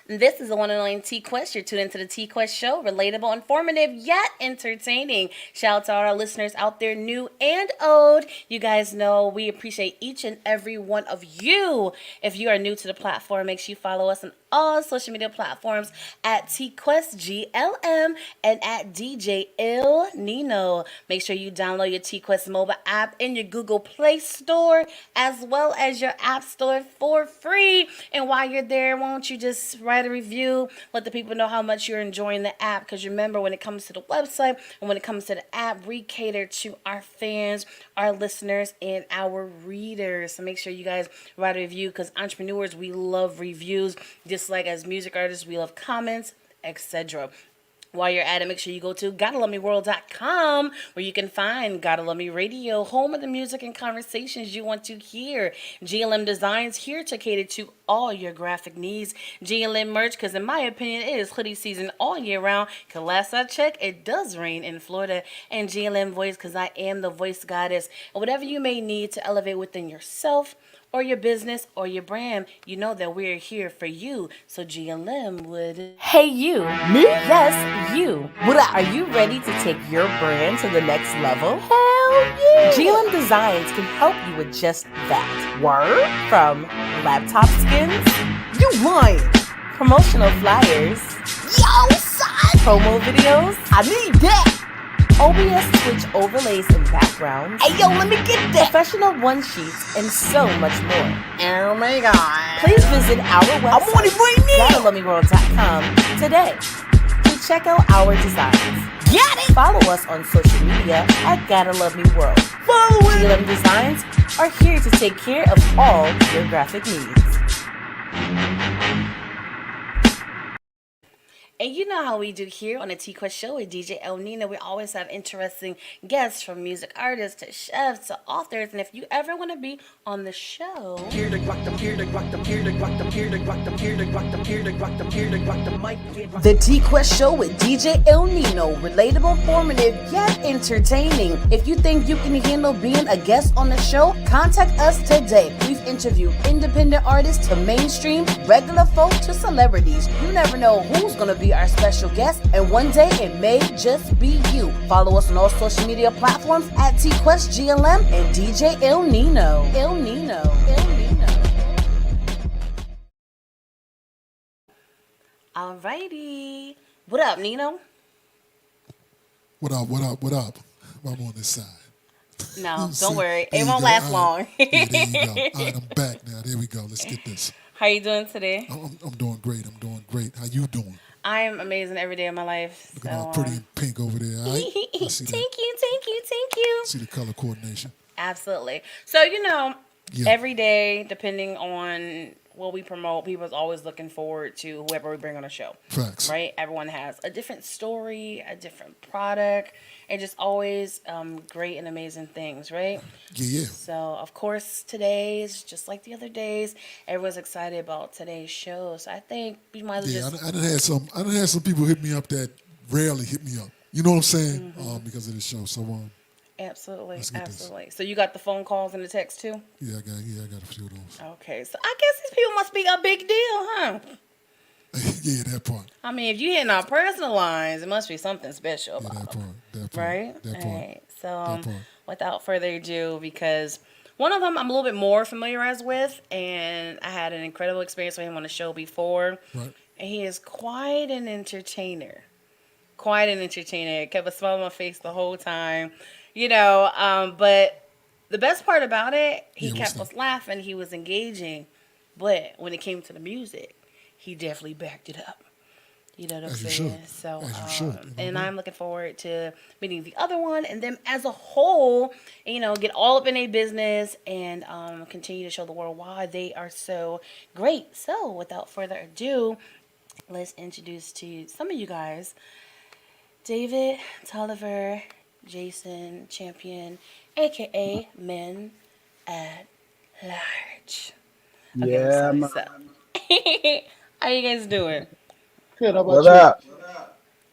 This is the one and only TQuest. You're tuned into the TQuest show. Relatable, informative, yet entertaining. Shout out to all our listeners out there, new and old. You guys know we appreciate each and every one of you. If you are new to the platform, make sure you follow us on all social media platforms at TQuestGLM and at NINO. Make sure you download your TQuest mobile app in your Google Play Store as well as your App Store for free. And while you're there, won't you just write a review? Let the people know how much you're enjoying the app. Because remember, when it comes to the website and when it comes to the app, we cater to our fans, our listeners, and our readers. So make sure you guys write a review because entrepreneurs, we love reviews. Just like as music artists, we love comments, etc. While you're at it, make sure you go to GottaLoveMeWorld.com where you can find Gotta Love Me Radio, home of the music and conversations you want to hear. GLM Designs here to cater to all your graphic needs. GLM merch, because in my opinion, it is hoodie season all year round. Because last I checked, it does rain in Florida. And GLM Voice, because I am the voice goddess. And whatever you may need to elevate within yourself, or your business, or your brand, you know that we're here for you. So GLM would... Hey you! Me? Yes, you. What up? Are you ready to take your brand to the next level? Hell yeah! GLM Designs can help you with just that. Word? From laptop skins? You lying! Promotional flyers? Yo, son! Promo videos? I need that! OBS Twitch overlays and backgrounds. Hey, yo, let me get that. Professional one-sheets and so much more. Oh my God. Please visit our website, I'm on it right now. GottaLoveMeWorld.com today to check out our designs. Got it. Follow us on social media at Gotta Love Me World. Follow it. GLM Designs are here to take care of all your graphic needs. And you know how we do here on the TQuest show with DJ El Nino. We always have interesting guests from music artists to chefs to authors. And if you ever want to be on the show, the TQuest show with DJ El Nino. Relatable, informative, yet entertaining. If you think you can handle being a guest on the show, contact us today. We've interviewed independent artists to mainstream, regular folk to celebrities. You never know who's going to be our special guest, and one day it may just be you. Follow us on all social media platforms at TQuestGLM and DJ El Nino. El Nino. El Nino. Alrighty. What up, Nino? What up, what up, what up? I'm on this side. No, don't worry. It won't last long. Yeah, there you go. All right, I'm back now. There we go. Let's get this. How you doing today? I'm doing great. I'm doing great. How you doing? I am amazing every day of my life. Looking all pretty and pink over there, all right? I see that. Thank you. See the color coordination. Absolutely. So, every day, depending on what we promote, people's always looking forward to whoever we bring on a show. Facts. Right? Everyone has a different story, a different product, and just always great and amazing things, right? Yeah. So, of course, today's just like the other days. Everyone's excited about today's show. So, I think we might as well just... I done had some people hit me up that rarely hit me up. You know what I'm saying? Because of this show. So, Absolutely. This. So you got the phone calls and the text too? Yeah, I got a few of those. Okay, so I guess these people must be a big deal, huh? Yeah, that part. I mean, if you hitting our personal lines, it must be something special about that part. right? That part. All right. So without further ado, because one of them I'm a little bit more familiarized with, and I had an incredible experience with him on the show before. Right. And he is quite an entertainer. Kept a smile on my face the whole time. But the best part about it, he kept us laughing. He was engaging. But when it came to the music, he definitely backed it up. You know what I'm saying? So, and I'm looking forward to meeting the other one and them as a whole, get all up in their business and continue to show the world why they are so great. So, without further ado, let's introduce to you some of you guys. David, Tolliver, Jason Champion, a.k.a. Men at Large. Okay, yeah, so. How you guys doing? Good. How about What you? up?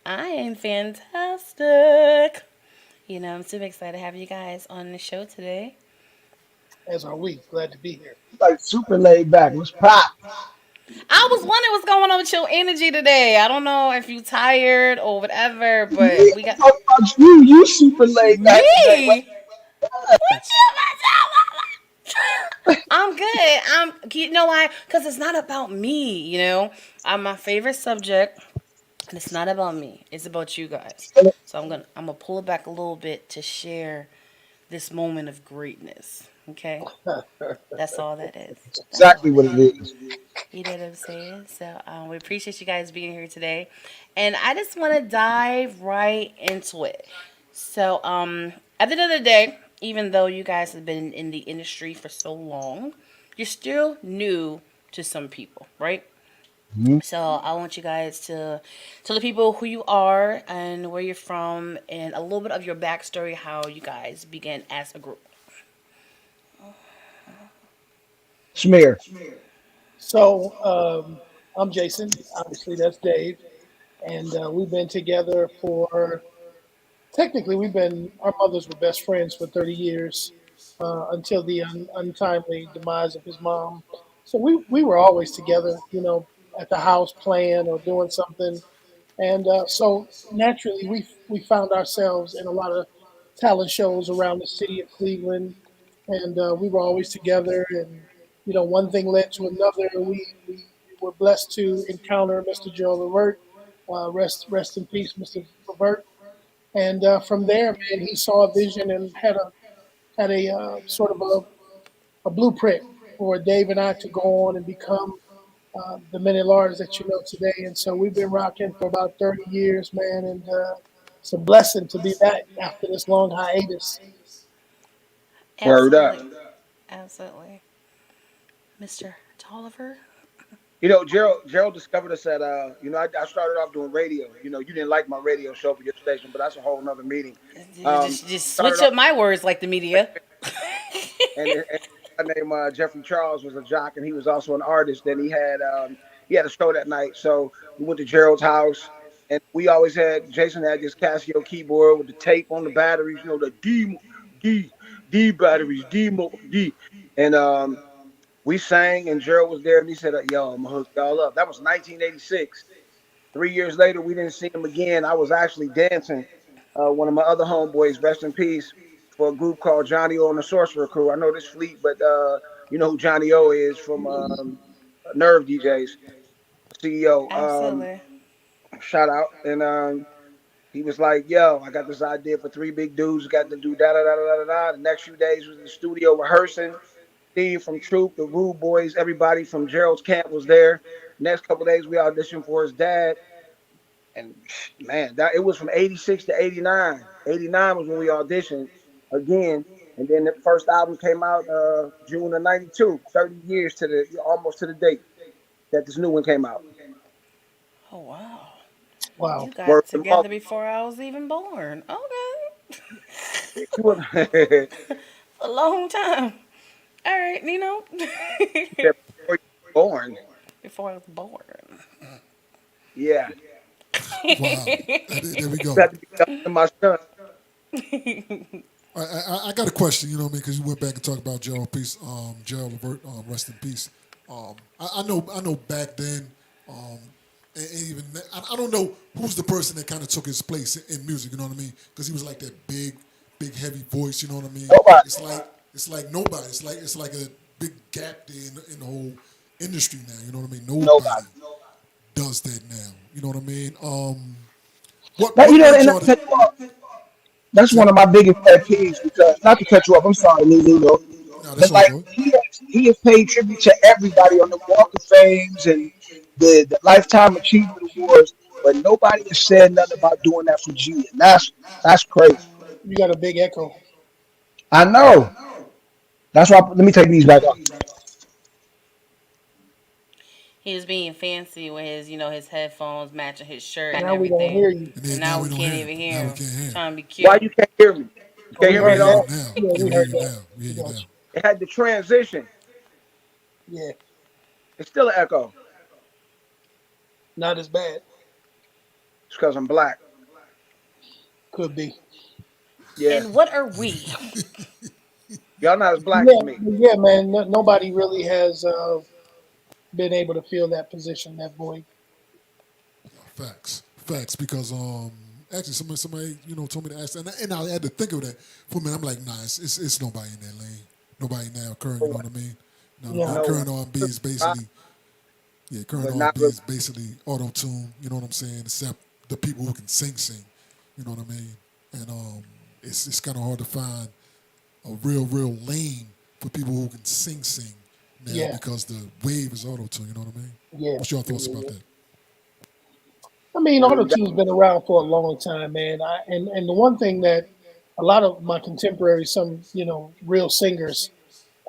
I am fantastic. I'm super excited to have you guys on the show today. As are we. Glad to be here. Like super laid back. Let's pop. I was was wondering what's going on with your energy today. I don't know if you tired or whatever, Me, but we I'm got talking about you. You super laid back today. me. What you I'm good. You know why? Because it's not about me. I'm my favorite subject, and it's not about me. It's about you guys. So I'm gonna pull it back a little bit to share this moment of greatness. Okay, that's all that is. That's all Exactly that what it is. is. You know what I'm saying? So we appreciate you guys being here today, and I just want to dive right into it. So at the end of the day, even though you guys have been in the industry for so long, you're still new to some people, right? Mhm. So I want you guys to tell the people who you are and where you're from, and a little bit of your backstory, how you guys began as a group. Smear. So I'm Jason. Obviously, that's Dave, and we've been together for technically our mothers were best friends for 30 years until the untimely demise of his mom. So we were always together, at the house playing or doing something, and so naturally we found ourselves in a lot of talent shows around the city of Cleveland, and we were always together. And one thing led to another. We were blessed to encounter Mr. Joe Levert. Rest in peace, Mr. Levert. And from there, man, he saw a vision and had a sort of a blueprint for Dave and I to go on and become the men at large that you know today. And so we've been rocking for about 30 years, man, and it's a blessing to be back after this long hiatus. Word up. Absolutely, absolutely, Mr. Tolliver. Gerald discovered us at I started off doing radio. You didn't like my radio show for your station, but that's a whole nother meeting. Just Started switch off up my words like the media. and a guy named Jeffrey Charles was a jock, and he was also an artist. Then he had a show that night, so we went to Gerald's house, and we always had Jason had this Casio keyboard with the tape on the batteries, the D D batteries, D, and we sang, and Gerald was there, and he said, "Yo, I'm gonna hook y'all up." That was 1986. 3 years later, we didn't see him again. I was actually dancing. One of my other homeboys, rest in peace, for a group called Johnny O and the Sorcerer Crew. I know this fleet, but you know who Johnny O is from Nerve DJs, CEO. Absolutely. Shout out. And he was like, "Yo, I got this idea for three big dudes. Got to do da da da da da da." The next few days was in the studio rehearsing. Steve from Troop, the Rude Boys, everybody from Gerald's camp was there. Next couple days, we auditioned for his dad. And man, that it was from 86 to 89. 89 was when we auditioned again. And then the first album came out June of 92, 30 years to the almost to the date that this new one came out. Oh wow. Wow. You got Word to mother. together before I was even born. Okay. You were- you A long time. All right, Nino. said before you were born. Before I was born. Yeah. Wow. There we You go. had to be younger than my son. I got a question, you know what I mean? Because you went back and talked about Gerald Peace, Gerald Levert, rest in peace. I know back then, and even I don't know who's the person that kind of took his place in music. You know what I mean? Because he was like that big, heavy voice. You know what I mean? Nobody. It's like nobody. It's like a big gap there in the whole industry now. You know what I mean? Nobody Nobody. does that now. You know what I mean? What That, what led and not y'all to to cut you off, that's say? one of my biggest pet peeves because not to cut you off, I'm sorry, Nino, No, but that's all like good. he has paid tribute to everybody on the Walk of Fames and the Lifetime Achievement Awards, but nobody has said nothing about doing that for G, and that's crazy. You got a big echo. I know. That's why. Let me take these back off. He was being fancy with his headphones matching his shirt and Now we don't everything. hear you. And And then now now we we don't can't hear him. even Now hear we him. can't hear him. Trying to be Why cute. you can't hear me? You Oh, can't we hear Yeah, me heard at we hear that. you all. now. Yeah, Yeah, we we hear heard you that. now. We hear We you got now. It had the transition. you. Yeah, It's still an echo. not as bad. It's because I'm black. Could be. Yeah, And what are we? y'all not as black Yeah, as me. but yeah, man. Nobody really has been able to fill that position, that void. Facts. Because actually somebody told me to ask, and I had to think of that for a minute. I'm like, nah, it's nobody in that lane. Nobody now current. You know what I mean? You know what I mean? Yeah, No one, Current R&B is basically current but not R&B really. is basically auto tune. You know what I'm saying? Except the people who can sing. You know what I mean? And it's kind of hard to find a real lane for people who can sing now yeah, because the wave is auto tune. You know what I mean? yeah. What's your thoughts about Yeah. that? I mean, You know, auto you got tune's been around for a long time, man. And the one thing that a lot of my contemporaries, some real singers,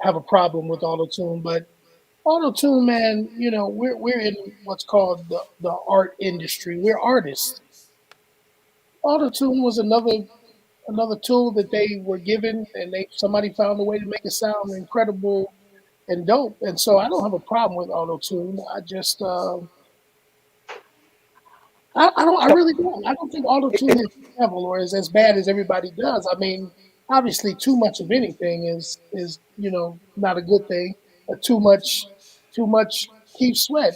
have a problem with auto tune, but auto tune, man, we're in what's called the art industry. We're artists. Auto tune was another tool that they were given, and they somebody found a way to make it sound incredible and dope. And so I don't have a problem with auto tune. I really don't. I don't think auto tune it, is devil or is as bad as everybody does. I mean, obviously, too much of anything is not a good thing. Too much keeps sweat.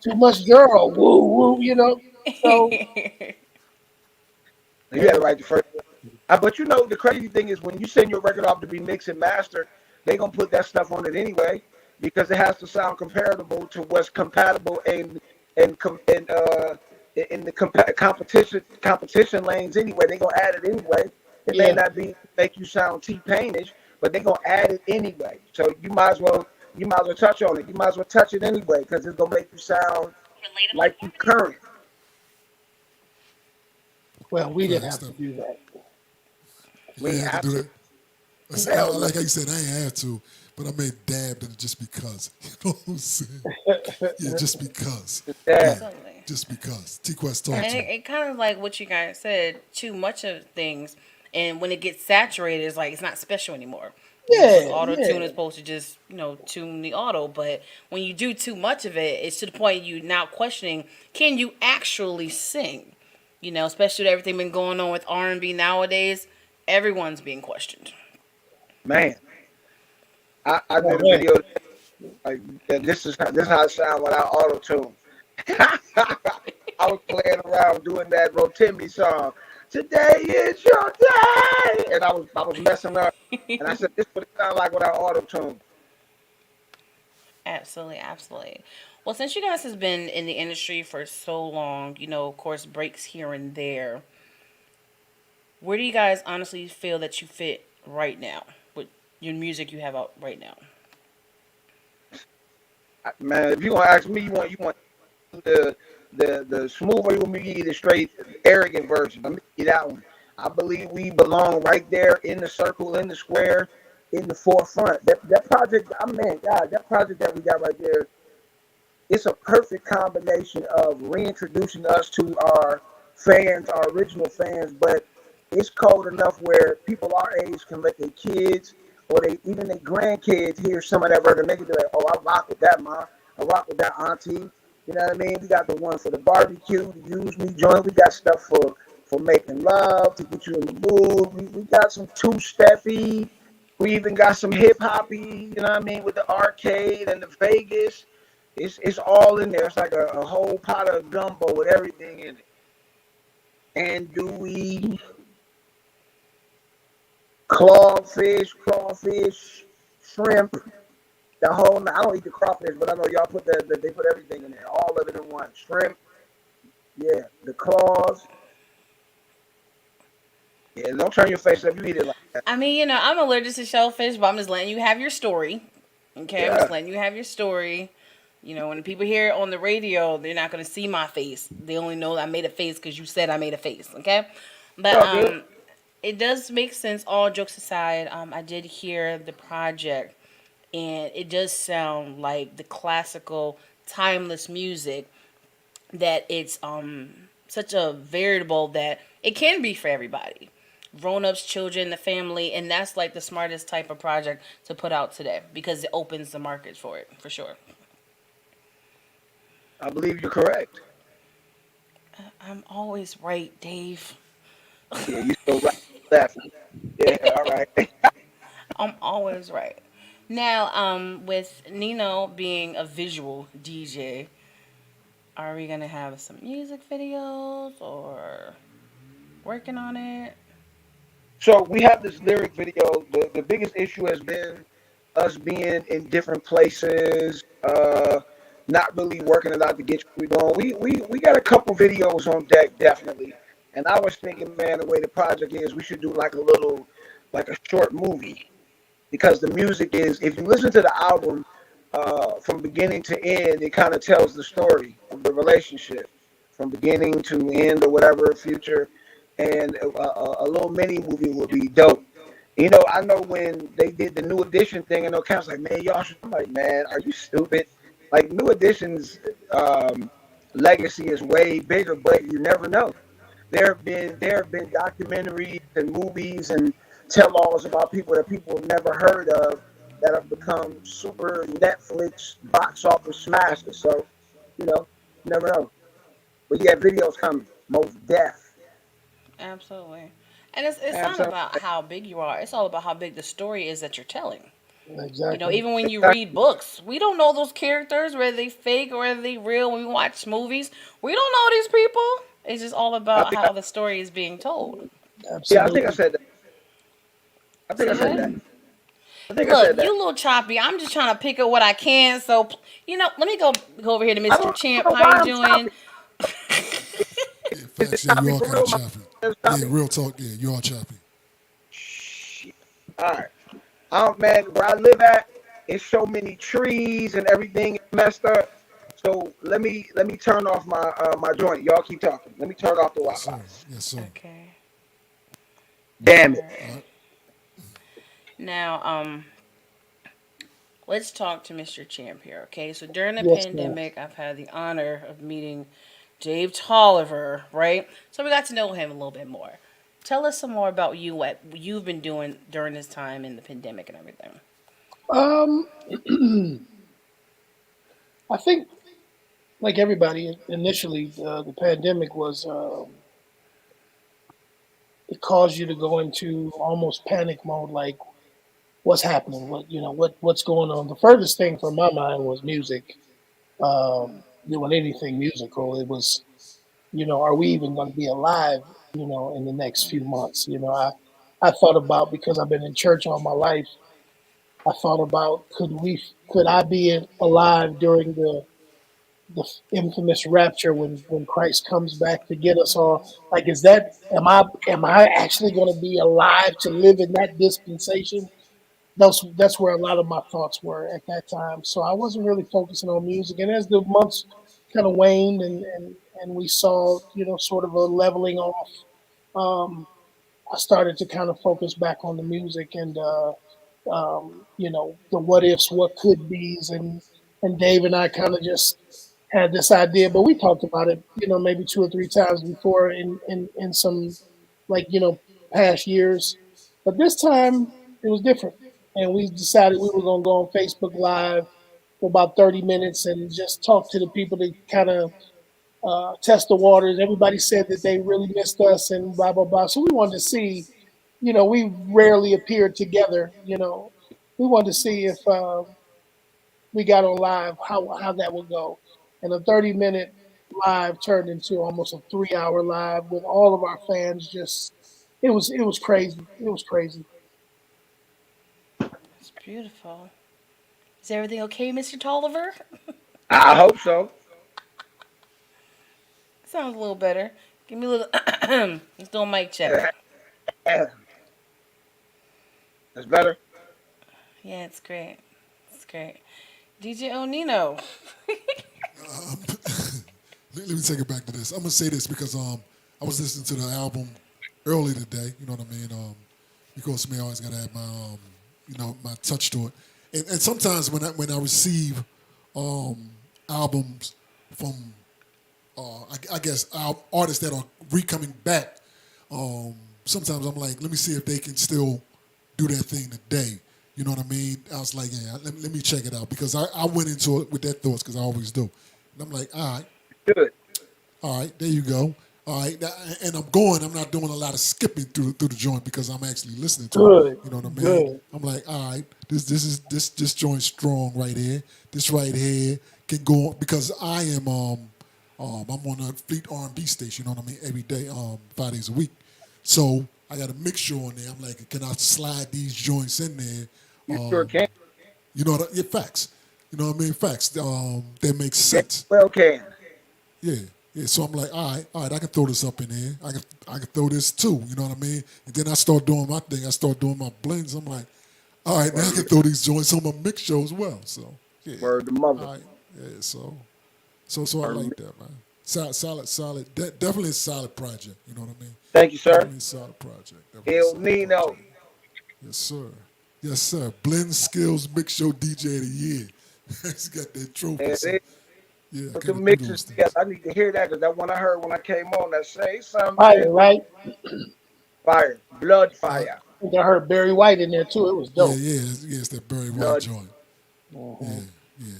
Too much girl. Woo woo. So you had it right the first. But you know, the crazy thing is when you send your record off to be mixed and mastered, they gonna put that stuff on it anyway because it has to sound comparable to what's compatible in the competition lanes anyway. They gonna add it anyway. It may yeah. not be make you sound T-Painish, but they gonna add it anyway. So you might as well touch on it. You might as well touch it anyway because it's gonna make you sound like you current. Well, we didn't Facts. have to That do that. you We ain't ain't have to have do to. that. I Hell no. like how you said I ain't have to, but I may dabbed in it just because. You know what I'm saying? Yeah, just because. Yeah. Yeah, Absolutely. just because. T-Quest talk And to it, him. it kind of like what you guys said, too much of things. And when it gets saturated, it's like it's not special anymore. Because Yeah, auto tune is yeah. supposed to just, tune the auto. But when you do too much of it, it's to the point you now questioning, can you actually sing? Especially with everything been going on with R&B nowadays, everyone's being questioned. Man, I Oh did a man. video like this is how it sound without auto tune. I was playing around doing that Rotimi song. Today is your day, and I was messing up, and I said this would sound like without auto tune. Absolutely, absolutely. Well, since you guys has been in the industry for so long, of course, breaks here and there. Where do you guys honestly feel that you fit right now with your music you have out right now? Man, if you gonna ask me, you want the smooth or you want me to give you the straight arrogant version. Let me give you that one. I believe we belong right there in the circle, in the square, in the forefront. That project, I mean, God, that project that we got right there, it's a perfect combination of reintroducing us to our fans, our original fans, but it's cold enough where people our age can let their kids or they even their grandkids hear some of that record and they can be like, oh, I rock with that mom, I rock with that auntie. You know what I mean? We got the one for the barbecue, the use me joint. We got stuff for making love to get you in the mood. We got some two steppy. We even got some hip hoppy. You know what I mean? With the arcade and the Vegas. It's all in there. It's like a whole pot of gumbo with everything in it. Andouille, crawfish, shrimp, the whole. I don't eat the crawfish, but I know y'all put that. They put everything in there, all of it in one. Shrimp, yeah, the claws. Yeah, don't turn your face up. You eat it like that. I mean, I'm allergic to shellfish, but I'm just letting you have your story. Okay, I'm just Yeah, letting you have your story. When people hear it on the radio, they're not gonna see my face. They only know I made a face because you said I made a face. Okay, it's but all good. it does make sense. All jokes aside, I did hear the project, and it does sound like the classical, timeless music that it's such a variable that it can be for everybody, grown-ups, children, the family, and that's like the smartest type of project to put out today because it opens the market for it for sure. I believe you're correct. I'm always right, Dave. Yeah, you so right. Left. Yeah, all right. I'm always right. Now, with Nino being a visual DJ, are we gonna have some music videos or working on it? So we have this lyric video. The biggest issue has been us being in different places, not really working it out to get we going. We got a couple videos on deck, definitely. And I was thinking, man, the way the project is, we should do like a little, like a short movie, because the music is, if you listen to the album from beginning to end, it kind of tells the story of the relationship from beginning to end or whatever future. And a little mini movie would be dope. You know, I know when they did the New Edition thing, and no counts like, man, y'all should. I'm like, man, are you stupid? Like New Edition's legacy is way bigger, but you never know. There have been documentaries and movies and tell-alls about people that people have never heard of that have become super Netflix box office smashes. So, you know, never know. But yeah, videos coming. Most deaf. Absolutely. And it's not Absolutely. about how big you are. It's all about how big the story is that you're telling. You know, Exactly. even when you read Exactly. books, we don't know those characters, whether they fake or whether they real. When we watch movies, we don't know these people. It's just all I about think I, how the story is being told. yeah, I think I Absolutely. said that. I think Say I said what? that. I think I Look, said you that. a little choppy. I'm just trying to pick up what I can. So, let me go over here to I Mr. don't Champ. know How why you I'm choppy. doing? Yeah, Is it facts. Yeah, you choppy all for kind of real? My choppy. is Yeah, choppy. real talk. Yeah, you all choppy. Shit. All right. Man, where I live at, it's so many trees and everything is messed up. So let me turn off my joint. Y'all keep talking. Let me turn off the Yes, Wi-Fi. sir. Yes, sir. Okay. Damn All it. All right. right. Now, let's talk to Mr. Champ here. Okay. So during the Yes, ma'am. pandemic, I've had the honor of meeting Dave Tolliver. Right. So we got to know him a little bit more. Tell us some more about you. What you've been doing during this time in the pandemic and everything. Um, I think, like everybody, initially, the pandemic was it caused you to go into almost panic mode, like what's happening, what's going on. The furthest thing from my mind was music. Doing anything musical, it was, are we even going to be alive, in the next few months? I thought about, because I've been in church all my life. I thought about, could I be alive during the infamous rapture, when Christ comes back to get us all? Like, am I actually going to be alive to live in that dispensation? That's where a lot of my thoughts were at that time. So I wasn't really focusing on music. And as the months kind of waned, and we saw, sort of a leveling off, um, I started to kind of focus back on the music, and the what ifs, what could be's, and Dave and I kind of just had this idea, but we talked about it, maybe two or three times before, in some, like, past years. But this time it was different, and we decided we were going to go on Facebook Live for about 30 minutes and just talk to the people to kind of test the waters. Everybody said that they really missed us and blah blah blah. So we wanted to see, we rarely appeared together. We wanted to see if we got on live, how that would go. And a 30-minute live turned into almost a 3-hour live with all of our fans. Just, it was crazy. It was crazy. It's beautiful. Is everything okay, Mr. Tolliver? I hope so. Sounds a little better. Give me a little. Let's do a mic check. That's better. Yeah, it's great. It's great. DJ Onino. Let me take it back to this. I'm gonna say this because I was listening to the album early today. You know what I mean? Because me, I always gotta have my my touch to it. And sometimes when I receive albums from I guess artists that are coming back, sometimes I'm like, let me see if they can still do that thing today. You know what I mean? I was like, yeah, let me check it out because I went into it with that thoughts because I always do. And I'm like, Good. all right, there you go. All right, and I'm going. I'm not doing a lot of skipping through the joint because I'm actually listening to it. Good, You know what I mean? good. I'm like, all right, this joint's strong right here. This right here can go on because I am I'm on a Fleet R&B station. You know what I mean? Every day, 5 days a week. So I got a mixture on there. I'm like, can I slide these joints in there? You sure can. You know what? Yeah, facts. You know what I mean? Facts. That makes You damn sense. well can. Yeah, yeah. So I'm like, all right, I can throw this up in here. I can throw this too. You know what I mean? And then I start doing my thing. I start doing my blends. I'm like, all right, now I can Word, throw these joints on my mix show as well. So yeah, word to mother. all right, yeah. So I Word. like that, man. Solid. Definitely a solid project. You know what I mean? Thank you, sir. Definitely a solid project. Definitely a El solid Nino. project. Yes, sir. Yes, sir. Blend Skills Mix Show DJ of the Year. He's got that trophy. And So they yeah, I put the gotta do mixes those together. things. I need to hear that because that one I heard when I came on that say something Fire, right? fire. Blood Uh, fire. I think I heard Barry White in there too. It was Yeah, dope. yeah, it's that Barry White Blood joint. Hmm. Yeah, yeah.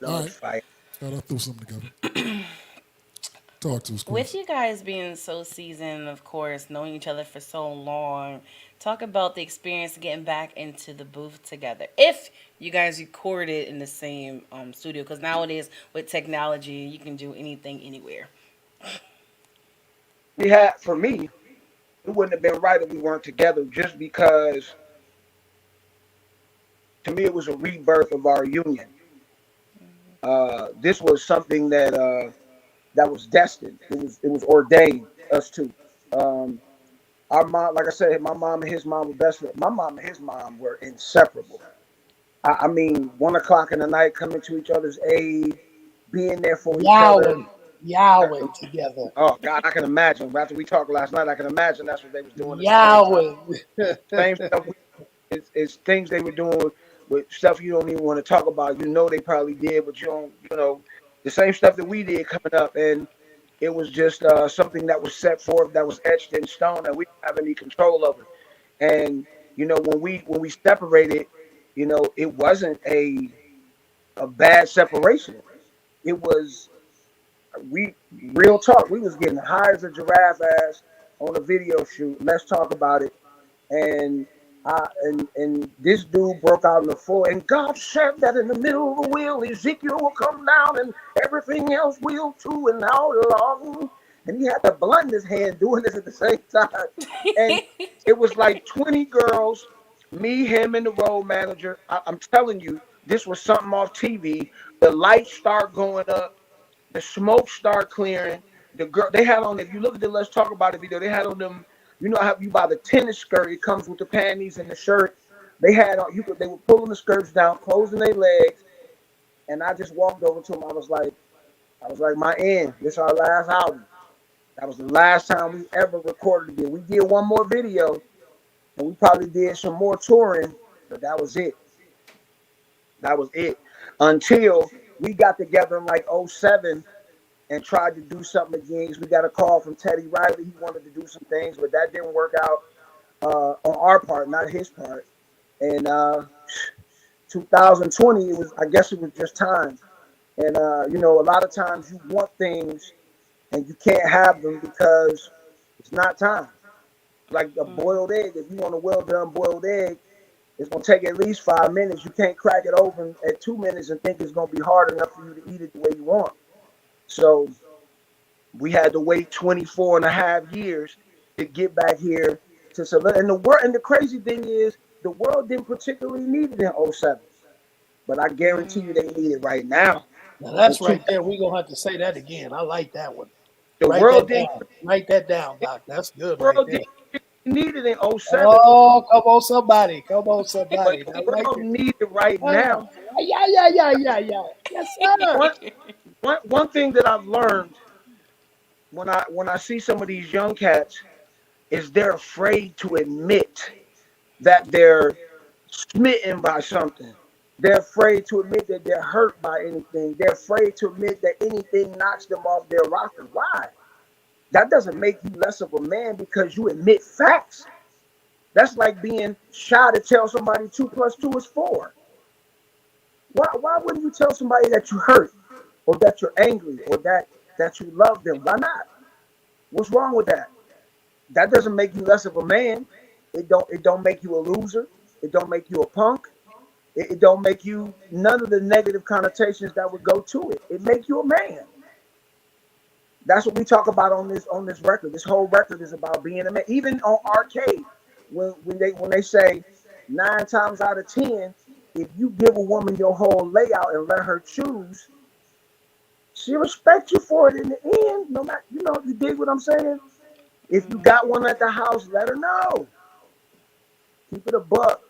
All blood right, fire. thought I threw something together. Talk to us, With Quest. you guys being so seasoned, of course, knowing each other for so long, talk about the experience of getting back into the booth together. If you guys recorded in the same studio, because nowadays with technology, you can do anything anywhere. We had for me, it wouldn't have been right if we weren't together just because to me it was a rebirth of our union. This was something that was destined. It was ordained, us two. Um, our mom, like I said, my mom and his mom were best friends. My mom and his mom were inseparable. I mean, 1 o'clock in the night, coming to each other's aid, being there for each other. Yowing together. Oh God, I can imagine. After we talked last night, I can imagine that's what they was doing at the same time. Yowing. Same stuff. It's things they were doing with stuff you don't even want to talk about. You know they probably did, but you don't. You know the same stuff that we did coming up, and it was just something that was set forth, that was etched in stone, and we don't have any control over. And when we separated, it wasn't a bad separation. It was we real talk. We was getting high as a giraffe ass on a video shoot. Let's talk about it. And this dude broke out in the floor, and God said that in the middle of the wheel, Ezekiel will come down, and everything else will too, and all along. And he had the blunt in his hand doing this at the same time. And it was like 20 girls, me, him, and the road manager. I'm telling you, this was something off TV. The lights start going up, the smoke start clearing. The girl they had on. If you look at the Let's Talk About It video, they had on them. You know how you buy the tennis skirt? It comes with the panties and the shirt. They had on. You could. They were pulling the skirts down, closing their legs, and I just walked over to them. I was like, my end. This is our last album. That was the last time we ever recorded again. We did one more video, and we probably did some more touring, but that was it. That was it. Until we got together in like '07 and tried to do something again. We got a call from Teddy Riley. He wanted to do some things, but that didn't work out on our part, not his part. And 2020, it was. I guess it was just time. And a lot of times you want things and you can't have them because it's not time. Like a boiled egg. If you want a well done boiled egg, it's gonna take at least 5 minutes. You can't crack it open at 2 minutes and think it's gonna be hard enough for you to eat it the way you want. So we had to wait 24 and a half years to get back here to select. And the crazy thing is, the world didn't particularly need it in '07, but I guarantee you they need it right now. Now In that's two, right there. We're gonna have to say that again. I like that one. the Write that world didn't down. Write that down, Doc. That's good the right world there. didn't need it in '07, Oh, come on, somebody. Come on, but somebody. the I like world it. need it right now. Oh, yeah. Yes, sir. One one thing that I've learned when I see some of these young cats is they're afraid to admit that they're smitten by something. They're afraid to admit that they're hurt by anything. They're afraid to admit that anything knocks them off their rocker. Why? That doesn't make you less of a man because you admit facts. That's like being shy to tell somebody 2 plus 2 is 4. Why wouldn't you tell somebody that you hurt or that you're angry or that you love them? Why not? What's wrong with that? That doesn't make you less of a man. It don't make you a loser. It don't make you a punk. It don't make you none of the negative connotations that would go to it. It make you a man. That's what we talk about on this record. This whole record is about being a man. Even on Arcade, when they say 9 times out of 10, if you give a woman your whole layout and let her choose, she respects you for it in the end. No matter, you dig what I'm saying. If you got one at the house, let her know. Keep it a buck.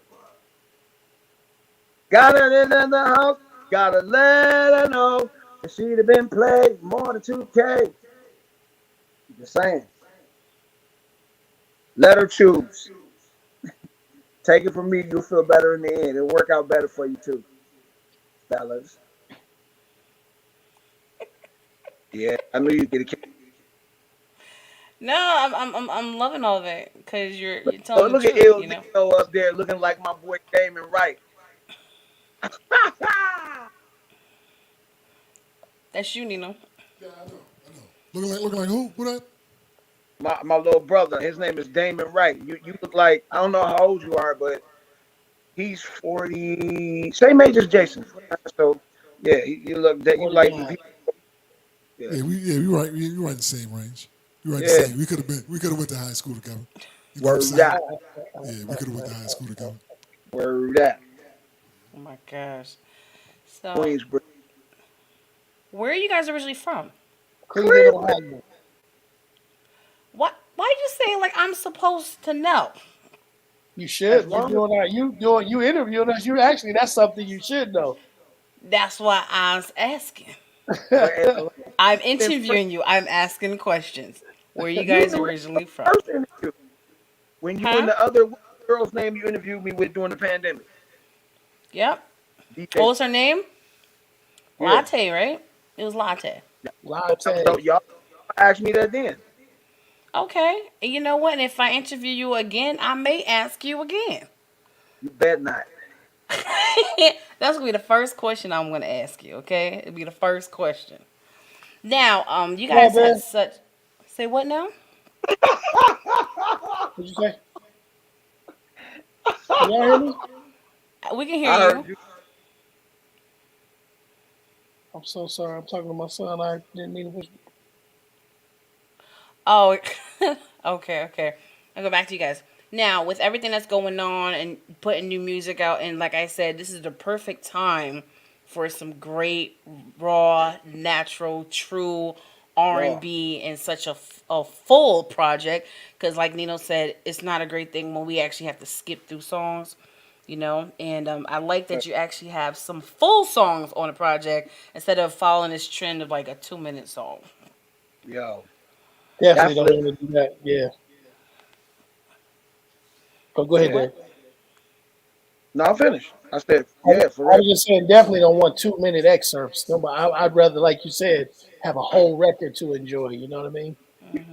Got it in the house. Gotta let her know. And she'd have been played more than 2K. Just saying. Let her choose. Take it from me, you'll feel better in the end. It'll work out better for you too, fellas. Yeah, I knew you'd get a kick. No, I'm loving all of it because you're Oh, telling the look at truth. Il You know, Nino up there looking like my boy Damon Wright. that's you, Nino. Yeah, I know. I know. Looking like who? Who that? my little brother, his name is Damon Wright. You look like, I don't know how old you are, but he's 40, same age as Jason. So yeah, you look that you like the 49. people. Yeah, We right. We right in the same range. We right in the yeah. same. We could have went to high school together. You know what I'm Word saying? that, Yeah, we could have went to high school together. word that. Oh my gosh. So, Queensbridge, where are you guys originally from? Cleveland, Cleveland. Ohio. What? Why you say like I'm supposed to know? You As should. You long as doing that? You interviewing us? You actually, that's something you should know. That's why I was asking. as long I'm as interviewing you. I'm asking questions. Where are you you guys the originally from? first interview when you and Huh? the other girl's name you interviewed me with during the pandemic. Yep. DJ, What was her name? yeah. Latte, right? It was Latte. Latte. Y'all asked me that then. Okay. And you know what? And if I interview you again, I may ask you again. You bet not. That's gonna be the first question I'm gonna ask you. Okay, it'll be the first question. Now, you Come on, guys had man. such. Say what now? What'd you say? Can y'all hear me? We can hear I heard you. you. I'm so sorry. I'm talking to my son. I didn't mean to whisper. Oh, okay, okay. I'll go back to you guys. Now, with everything that's going on and putting new music out, and like I said, this is the perfect time for some great, raw, natural, true Raw. R&B and such a full project. Because, like Nino said, it's not a great thing when we actually have to skip through songs, you know. And I like that you actually have some full songs on a project instead of following this trend of like a 2 minute song. Yo, Definitely that don't flip. want to do that. Yeah. Go Say ahead, what? Dave. No, I'm finished. I said, I, yeah, for I real. was just saying, definitely don't want 2 minute excerpts. No, I'd rather, like you said, have a whole record to enjoy. You know what I mean?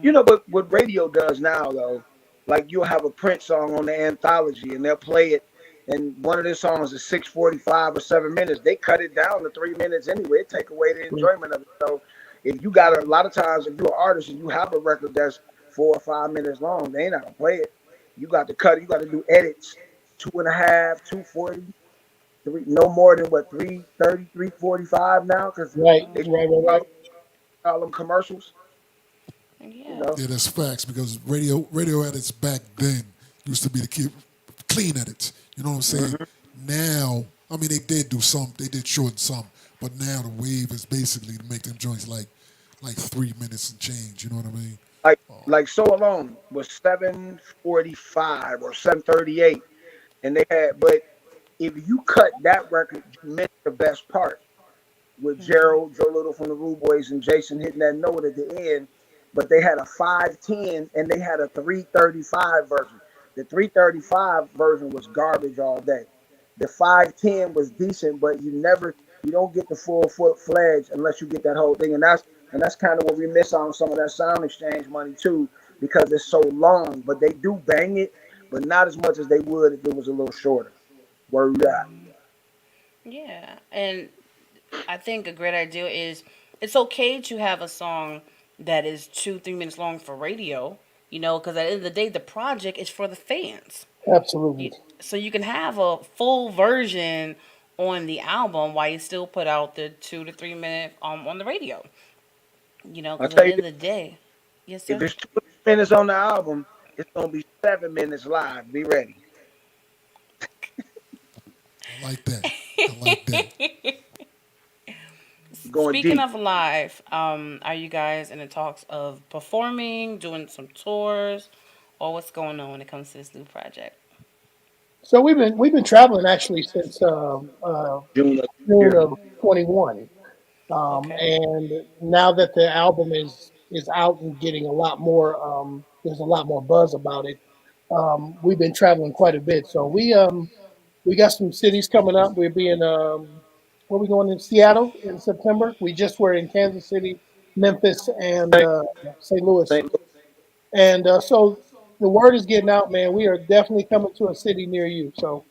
But what radio does now though, like you'll have a Prince song on the anthology and they'll play it, and one of their songs is 6:45 or 7 minutes. They cut it down to 3 minutes anyway. It take away the enjoyment of it. So if you got a lot of times, if you're an artist and you have a record that's 4 or 5 minutes long, they ain't not gonna play it. You got to cut it. You got to do edits, 2.5, 2:40, three, no more than what, 3:30, 3:45 now, because Right, they right, right, call right. them, call them commercials. You Yeah. know, Yeah, that's facts because radio edits back then used to be the clean edits. You know what I'm saying? hmm Now, I mean, they did do some, they did shorten some, but now the wave is basically to make them joints like 3 minutes and change. You know what I mean? like So Alone was 7:45 or 7:38, and they had. But if you cut that record, you missed the best part with Gerald, Joe Little from the Rude Boys, and Jason hitting that note at the end. But they had a 5:10 and they had a 3:35 version. The 3:35 version was garbage all day. The 5:10 was decent, but you don't get the full fledged unless you get that whole thing. And that's kind of what we miss on some of that sound exchange money too, because it's so long. But they do bang it, but not as much as they would if it was a little shorter. Word up. Yeah. And I think a great idea is it's okay to have a song that is 2 3 minutes long for radio. Because at the end of the day, the project is for the fans. Absolutely. So you can have a full version on the album while you still put out the 2 to 3 minute on the radio. I'll Because at tell the you end this, of the day, yes, if sir. it's 2 minutes on the album, it's gonna be 7 minutes live. Be ready. I like that. I like that. Going Speaking deep. of live, are you guys in the talks of performing, doing some tours, or what's going on when it comes to this new project? So we've been traveling actually since June of June this year. of 21. Okay. And now that the album is out and getting a lot more, there's a lot more buzz about it. We've been traveling quite a bit, so we got some cities coming up. We'll be in where we going in Seattle in September. We just were in Kansas City, Memphis, and St. St. Louis, St. Louis. and so the word is getting out, man. We are definitely coming to a city near you. So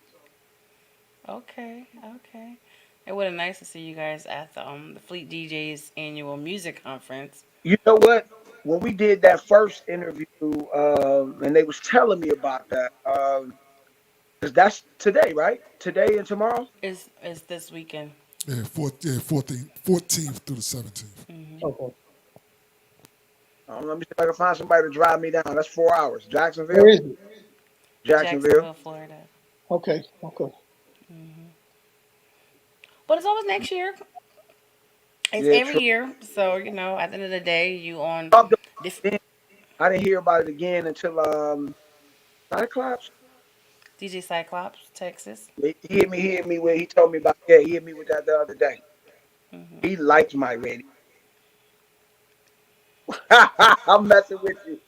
Okay. Okay. It would have nice to see you guys at the Fleet DJs annual music conference. You know what? When we did that first interview, and they was telling me about that, because that's today, right? Today and tomorrow. Is this weekend? Yeah, 14th through the 17th. okay, Let me see if I can find somebody to drive me down. That's 4 hours. where Jacksonville, is it? Jacksonville. Jacksonville, Florida. Okay, okay. But it's always next year. It's Yeah, every true. year. So, at the end of the day, you on Talked about diff- it then. I didn't hear about it again until Cyclops. DJ Cyclops, Texas. He hit me with. He told me about. Yeah, he hit me with that the other day. Hmm. He liked my radio. I'm messing with you.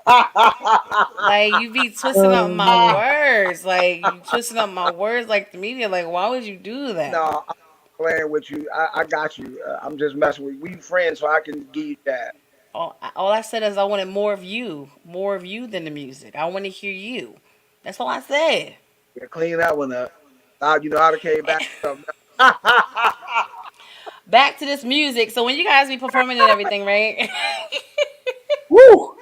Like, you be twisting up my Um, words. Like, you twisting up my words like the media. Like, why would you do that? No, I'm playing with you. I got you. I'm just messing with you. We friends, so I can give you that. All I said is I wanted more of you. More of you than the music. I want to hear you. That's all I said. Yeah, clean that one up. You know, I'd have came back with something. Back to this music. So, when you guys be performing and everything, right? woo!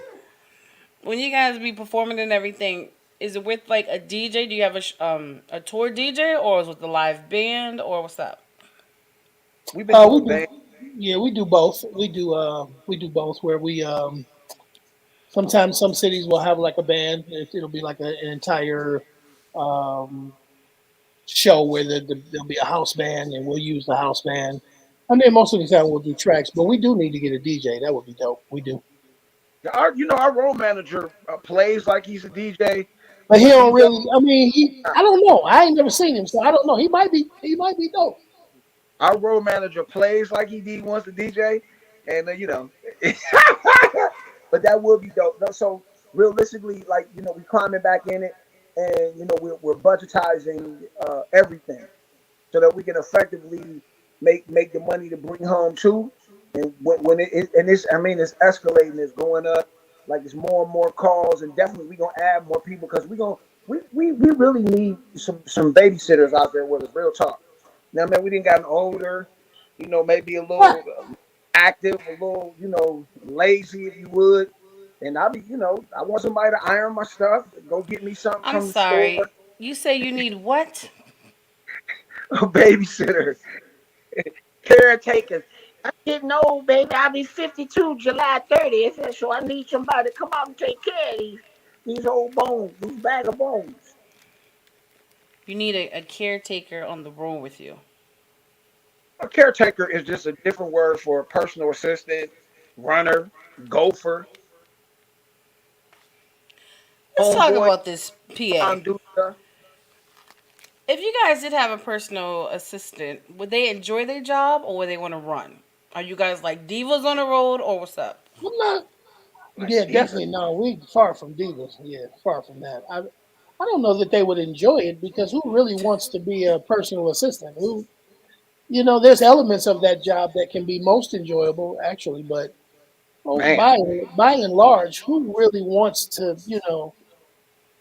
When you guys be performing and everything, is it with like a DJ? Do you have a tour DJ, or is it with the live band, or what's up? We've been We doing do, band. yeah, we do both. We do both. Where we sometimes some cities will have like a band. It'll be like an entire um, show where there'll be a house band, and we'll use the house band. And then most of the time we'll do tracks, but we do need to get a DJ. That would be dope. We do, Our road manager plays like he's a DJ, but he but don't he does. really. I mean, I don't know. I ain't never seen him, so I don't know. He might be. He might be dope. Our road manager plays like wants to DJ, and but that would be dope. No, so realistically, like we climbing back in it, and we're budgetizing everything so that we can effectively make the money to bring home too. And when and it's I mean it's escalating, it's going up, like it's more and more calls, and definitely we gonna add more people because we really need some babysitters out there with us. Real talk. Now, man, we didn't gotten older, maybe a little active, a little lazy if you would. And I want somebody to iron my stuff, go get me something I'm from the store, sorry. You say you need what? a babysitter. Caretakers. I'm getting old, baby. I'll be 52 July 30th, so I need somebody to come out and take care of these old bones, these bag of bones. You need a caretaker on the road with you. A caretaker is just a different word for a personal assistant, runner, gopher, Let's talk homeboy, about this PA. do stuff. If you guys did have a personal assistant, would they enjoy their job or would they want to run? Are you guys like divas on the road or what's up? I'm not. Like Yeah, diva. definitely. No, we far from divas. Yeah, far from that. I don't know that they would enjoy it because who really wants to be a personal assistant? There's elements of that job that can be most enjoyable, actually, but Man, by and large, who really wants to,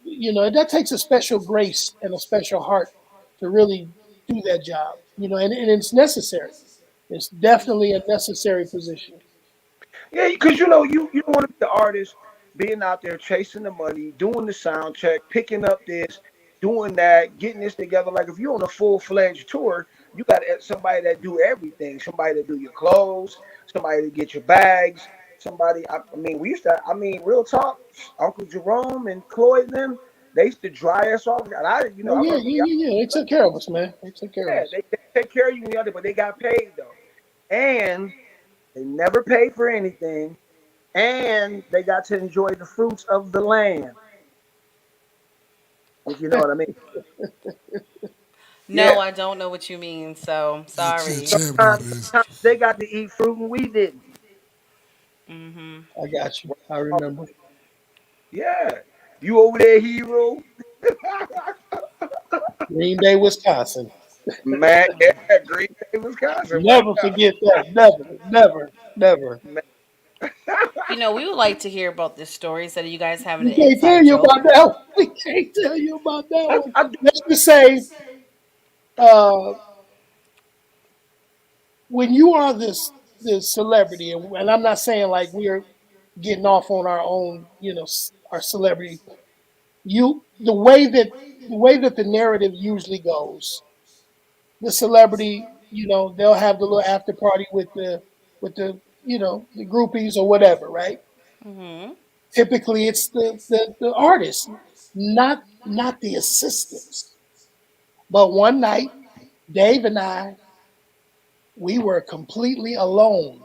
that takes a special grace and a special heart to really do that job, and it's necessary. It's definitely a necessary position. Yeah, because you don't want to be the artist being out there chasing the money, doing the sound check, picking up this, doing that, getting this together. Like if you're on a full-fledged tour, you got somebody that do everything. Somebody to do your clothes, somebody to get your bags, somebody. I mean, we used to. I mean, real talk. Uncle Jerome and Chloe and them, they used to dry us off. And Oh I yeah, worked with yeah, y'all. yeah, yeah. They took care of us, man. They took care of Yeah, us. they take care of you and the other, but they got paid though, and they never paid for anything and they got to enjoy the fruits of the land, if you know what I mean. No, Yeah. I don't know what you mean. So Yeah, yeah, sorry. Chad, know what it is. Sometimes they got to eat fruit and we didn't. I got you. I remember. Yeah. You over there, hero? Green Bay, Wisconsin. Man, yeah, Green Bay, Wisconsin, right Never now. forget that. Never, never, never. Man. We would like to hear about this story instead of you guys having We an can't tell inside you joke. about that one. We can't tell you about that one. I do. Let's just say, uh, when you are this celebrity, and I'm not saying like we're getting off on our own, our celebrity. You the way that the narrative usually goes, the celebrity, they'll have the little after party with the the groupies or whatever, right? Typically, it's the artist, not the assistants. But one night, Dave and I, we were completely alone,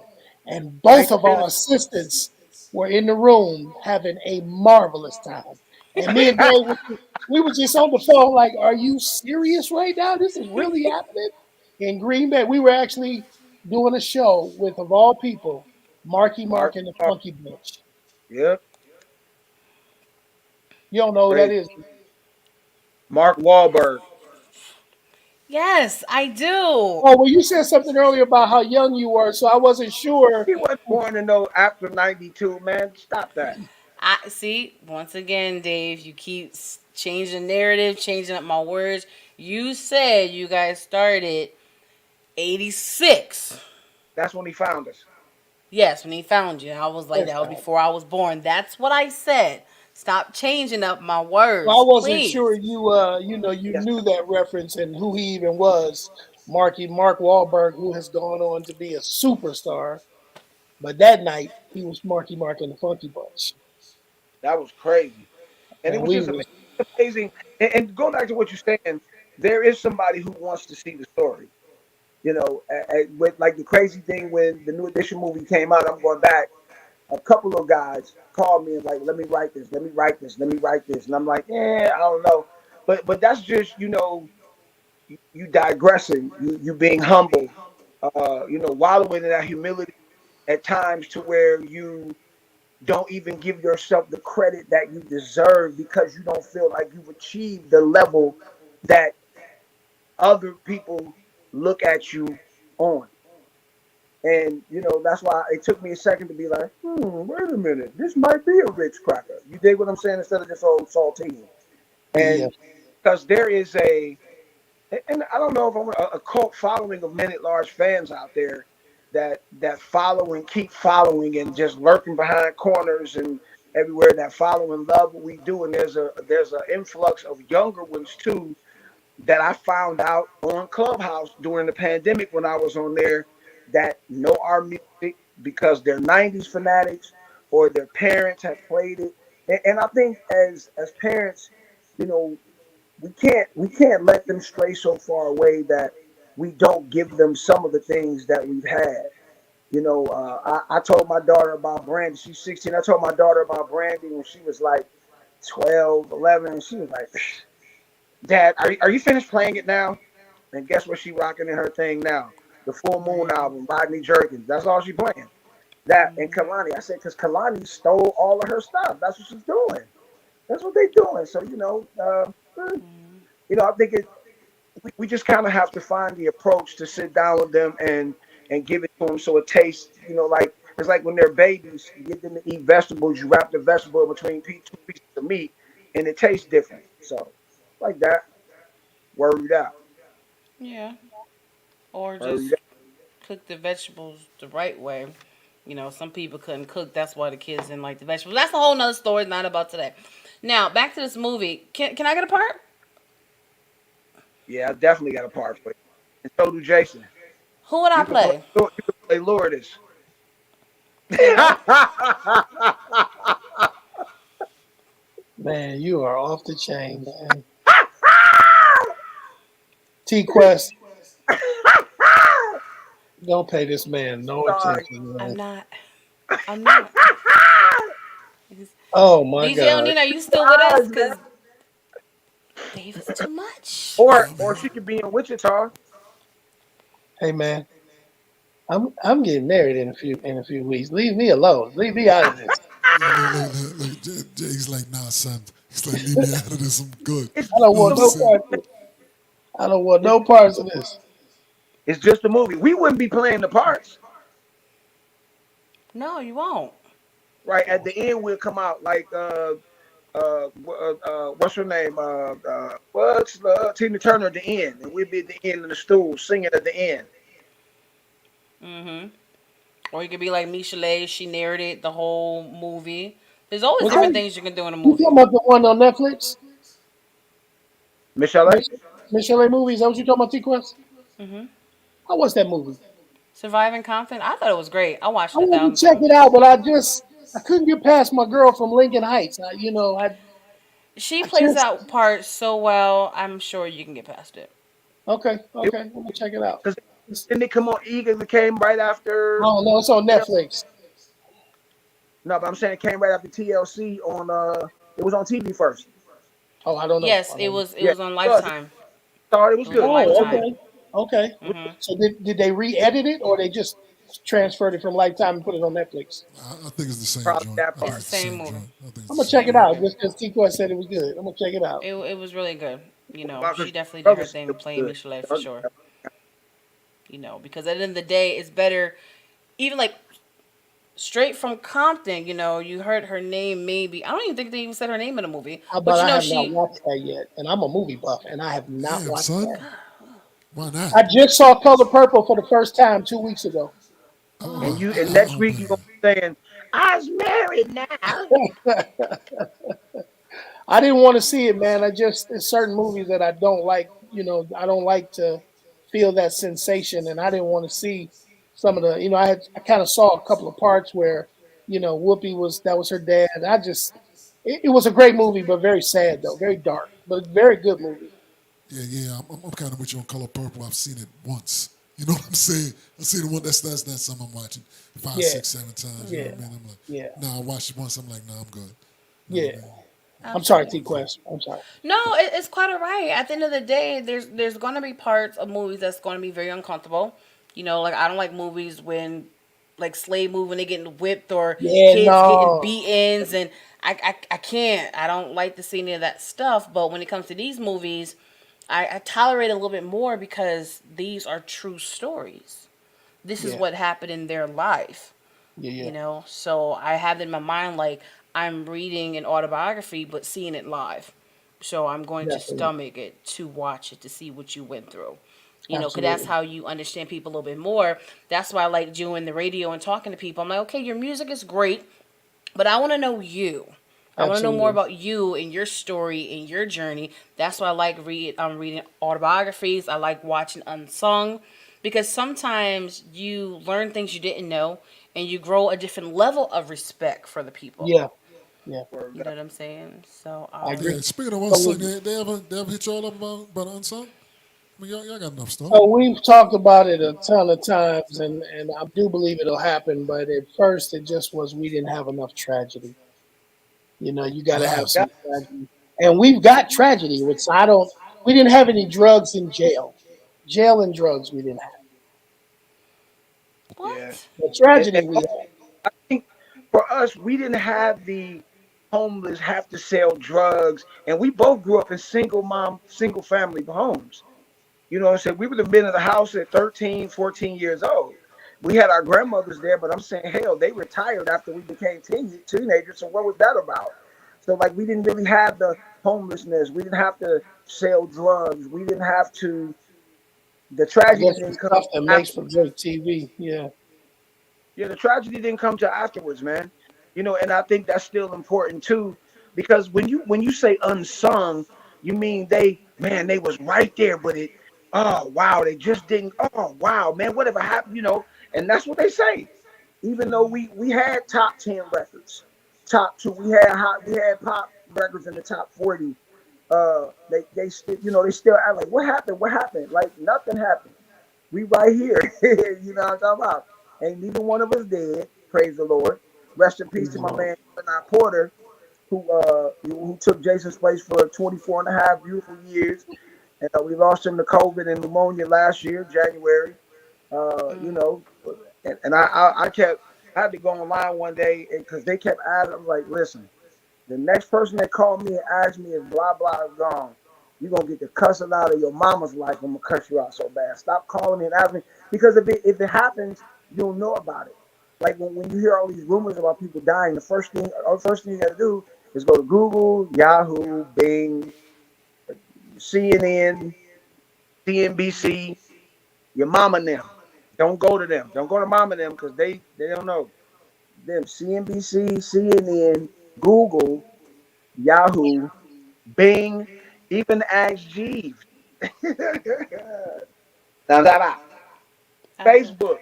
and Thank both of our goodness. assistants were in the room having a marvelous time. And me and Dave, we were just on the phone, like, "Are you serious right now? This is really happening in Green Bay." We were actually doing a show with, of all people, Marky Mark, Mark and the Mark. Funky Bunch. Yep. You don't know who that Crazy. is? Mark Wahlberg. Yes, I do. Oh, well, you said something earlier about how young you were, so I wasn't sure. He wasn't born to know after 92, man. Stop that. I see. Once again, Dave, you keep changing the narrative, changing up my words. You said you guys started 86. That's when he found us. Yes, when he found you. I was like, That's that was not. before I was born. That's what I said. Stop changing up my Well, I words, wasn't please. sure you Yes, knew that reference and who he even was. Mark Wahlberg, who has gone on to be a superstar, but that night he was Marky Mark and the Funky Bunch, that was crazy. And it and was we just was amazing. And going back to what you're saying, there is somebody who wants to see the story. With like the crazy thing when the New Edition movie came out, I'm going back. A couple of guys called me and like, let me write this, let me write this, let me write this, and I'm like, I don't know, but that's just you digressing, you being humble, wallowing in that humility at times to where you don't even give yourself the credit that you deserve because you don't feel like you've achieved the level that other people look at you on. And that's why it took me a second to be like, wait a minute, this might be a Ritz cracker. You dig what I'm saying? Instead of just old saltine. yeah, And because there is and I don't know if I'm a cult following of men at large fans out there that follow and keep following and just lurking behind corners and everywhere that follow and love what we do. And there's an influx of younger ones too that I found out on Clubhouse during the pandemic when I was on there that know our music because they're 90s fanatics or their parents have played it. And I think as parents, you know, we can't let them stray so far away that we don't give them some of the things that we've had. I told my daughter about Brandy. She's 16. I told my daughter about Brandy when she was like 12, 11. And she was like, Dad, are you finished playing it now? And guess what she rocking in her thing now? The Full Moon Right. album, Rodney Jerkins. That's all she playing. That and Kalani. I said, because Kalani stole all of her stuff. That's what she's doing. That's what they're doing. So, I think we just kind of have to find the approach to sit down with them and give it to them so it tastes, like it's like when they're babies, you get them to eat vegetables, you wrap the vegetable in between two pieces of meat, and it tastes different. So, like that, worried out, Yeah. Or worried just out. cook the vegetables the right way. Some people couldn't cook. That's why the kids didn't like the vegetables. That's a whole nother story. Not about today. Now back to this movie. Can I get a part? Yeah, I definitely got a part for you. And so do Jason. Who would I play? You can play Lourdes. Play what? Man, you are off the chain, man. T Quest, don't pay this man no Sorry. attention, I'm man. not. I'm not. Oh my DJ God. O'Neill, are you still with us? Man. Cause David's too much. Or she could be in Wichita. Hey man, I'm getting married in a few weeks. Leave me alone. Leave me out of this. Jay's like, nah, son. He's like, leave me out of this. I'm good. It's I don't You know what want I'm the no movie. saying? parts of it. I don't want It's, no parts of this. it's just a movie. We wouldn't be playing the parts. No, you won't. Right at the end, we'll come out like what's her name? What's Tina Turner at the end, and we'll be at the end of the stool singing at the end. Mm-hmm. Or you could be like Michelet. She narrated the whole movie. There's always Was different that things you can do in a you talking movie. about the one on Netflix? Michelle, Michelle A. movie? Is that what you talking about, T Quest? Mm-hmm. How was that movie? Surviving Compton. I thought it was great. I watched I it a wanted thousand to check times. it out, but I couldn't get past my girl from Lincoln Heights. She I plays just that part so well. I'm sure you can get past it. okay. I'm gonna check it out. because It's, then they come on Eagles. It came right after. oh no, it's on Netflix. No, but I'm saying it came right after TLC on. It was on TV first. Oh, I don't know. Yes, I it don't know. was. It Yeah, was on it was. Lifetime. Sorry, it was It was on good. It was Oh, good. Lifetime. okay, okay. It was Mm-hmm. So did they re-edit it or they just transferred it from Lifetime and put it on Netflix? I think it's the same probably joint. that I think It's part. the it's the same same movie. joint. I think I'm it's gonna the check same it Same joint. out movie. just because T Quest said it was good. I'm gonna check it out. It was really good. Because She definitely did brother her said thing it was playing good. Michelet for sure. Because at the end of the day, it's better. Even like straight from Compton, you heard her name maybe. I don't even think they even said her name in the movie. How But about I have not she. watched that yet, and I'm a movie buff, and I have not Damn, watched that. son. Why not? I just saw Color Purple for the first time 2 weeks ago. And next week you're gonna be saying, "I was married now." I didn't want to see it, man. There's certain movies that I don't like. I don't like to feel that sensation, and I didn't want to see some of the. I kind of saw a couple of parts where, Whoopi that was her dad. It was a great movie, but very sad though, very dark, but very good movie. Yeah. I'm kind of with you on Color Purple. I've seen it once. You know what I'm saying? I've seen it once. That's not something I'm watching five, Yeah, six, 7 times. You know yeah, what I mean? I'm like, yeah, nah, I watched it once. I'm like, nah, I'm good. You know yeah. what I mean? I'm sorry, Absolutely. T Quest. I'm sorry. No, it's quite alright. At the end of the day, there's gonna be parts of movies that's gonna be very uncomfortable. Like I don't like movies when like slave movie when they getting whipped or Yeah, kids getting no, beatings and I can't. I don't like to see any of that stuff. But when it comes to these movies, I tolerate a little bit more because these are true stories. This is yeah, what happened in their life. yeah, yeah, So I have it in my mind like I'm reading an autobiography but seeing it live. So I'm going to definitely, stomach it to watch it to see what you went through. Because that's absolutely, how you understand people a little bit more. That's why I like doing the radio and talking to people. I'm like, okay, your music is great, but I want to know you. I want to know more absolutely. about you and your story and your journey. That's why I like reading autobiographies. I like watching unsung because sometimes you learn things you didn't know and you grow a different level of respect for the people. Yeah, yeah, Word You know up. what I'm saying? So I agree. Yeah, speaking of So unsung, we, they ever hit y'all up about unsung? I mean, y'all got enough stuff. so we've talked about it a ton of times, and I do believe it'll happen. But at first, it just was we didn't have enough tragedy. You got to have Wow. Yeah, some tragedy, and we've got tragedy. Which I don't. We didn't have any drugs in jail. Jail and drugs we didn't have. yeah. what? The And tragedy we had. I think for us, we didn't have the homeless have to sell drugs, and we both grew up in single family homes. You know what I'm saying? We would have been in the house at 13, 14 years old. We had our grandmothers there, but I'm saying, hell, they retired after we became teenagers. So what was that about? So like we didn't really have the homelessness. We didn't have to sell drugs. We didn't have to. The I tragedy guess the didn't come stuff that makes after. for great TV. Yeah, Yeah, the tragedy didn't come till afterwards, man. And I think that's still important too, because when you say unsung, you mean they was right there, but oh wow, they just didn't. Oh wow, man, whatever happened, and that's what they say. Even though we had top 10 records, top two, we had pop records in the top 40. They still they still act like what happened? What happened? Like nothing happened. We right here. You know what I'm talking about? Ain't neither one of us dead. Praise the Lord. Rest in peace to my man Porter, who took Jason's place for 24 and a half beautiful years. And we lost him to COVID and pneumonia last year, January. Uh, you know, and I had to go online one day because they kept asking. I was like, listen, the next person that called me and asked me if blah blah is gone, you're gonna get the cussing out of your mama's life. I'm gonna cuss you out so bad. Stop calling me and asking me because if it happens, you'll know about it. Like when you hear all these rumors about people dying, the first thing you gotta do is go to Google, Yahoo, Bing, CNN, CNBC, your mama and them. Don't go to them. Don't go to mama and them because they don't know. Them CNBC, CNN, Google, Yahoo, Bing, even Ask Jeeves. Now that I feel Facebook.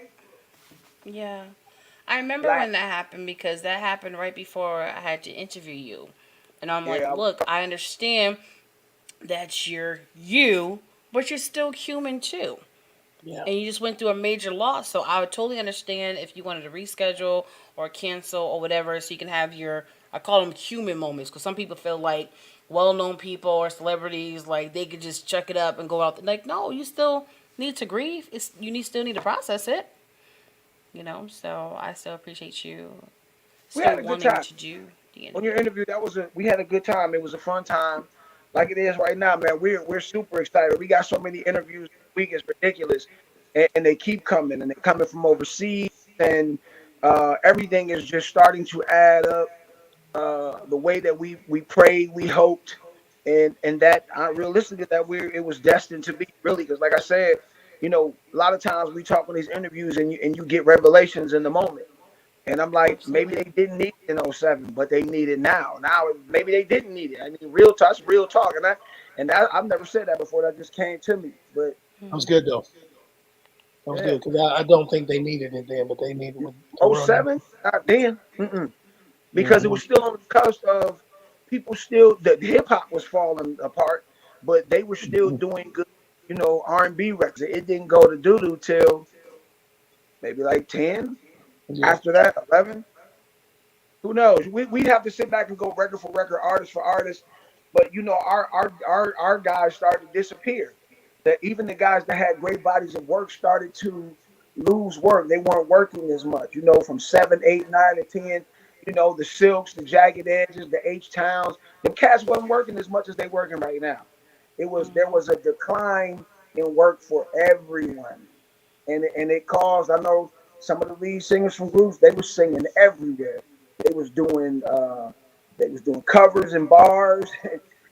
yeah. I remember Black. when that happened because that happened right before I had to interview you. And I'm like, Yeah, look, I understand that you're you, but you're still human too. Yeah. And you just went through a major loss. So I would totally understand if you wanted to reschedule or cancel or whatever so you can have your, I call them human moments because some people feel like well-known people or celebrities like they could just chuck it up and go out. Like, no, you still need to grieve. Still need to process it. So I still appreciate you we still had a good wanting time to do the on your interview. interview. We had a good time. It was a fun time, like it is right now, man. We're super excited. We got so many interviews this week. It's ridiculous, and they keep coming, and they're coming from overseas, and everything is just starting to add up. The way that we prayed, we hoped, and that realistically that it was destined to be really because like I said, a lot of times we talk on these interviews and you get revelations in the moment. And I'm like, maybe Absolutely. they didn't need it in '07, but they need it now. Now maybe they didn't need it. I mean, real talk, I've never said that before. That just came to me. But That was good though. That was yeah, good because I don't think they needed it then, but they needed with Corona. '07, not then. Mm-mm. Because it Hmm. was still on the cusp of people still the hip hop was falling apart, but they were still doing good, R&B records. It didn't go to doo doo till maybe like 10. Yeah. After that, 11. Who knows? We'd have to sit back and go record for record, artist for artist. But our guys started to disappear. That even the guys that had great bodies of work started to lose work. They weren't working as much. From 7, 8, 9, and 10. The Silks, the Jagged Edges, the H Towns. The cats wasn't working as much as they working right now. There was a decline in work for everyone, and it caused. I know some of the lead singers from groups they were singing everywhere. They was doing uh, they was doing covers in bars.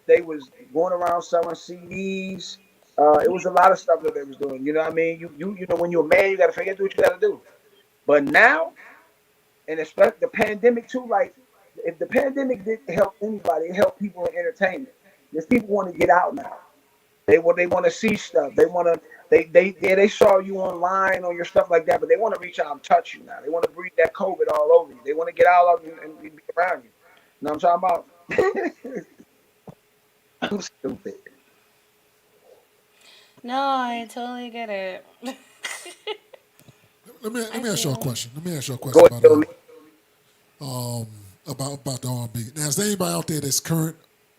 They was going around selling CDs. It was a lot of stuff that they was doing. You know what I mean? You know when you're a man, you got to figure out what you got to do. But now, and especially the pandemic too. Like if the pandemic didn't help anybody, it helped people in entertainment. Because people want to get out now. They want to see stuff. They saw you online or your stuff like that, but they want to reach out and touch you now. They want to breathe that COVID all over you. They want to get out of you and be around you. You know what I'm talking about? I'm stupid. No, I totally get it. Let I me ask you a do. question. Let me ask you a Go question ahead, Billy. about the R&B. Now, is there anybody out there that's current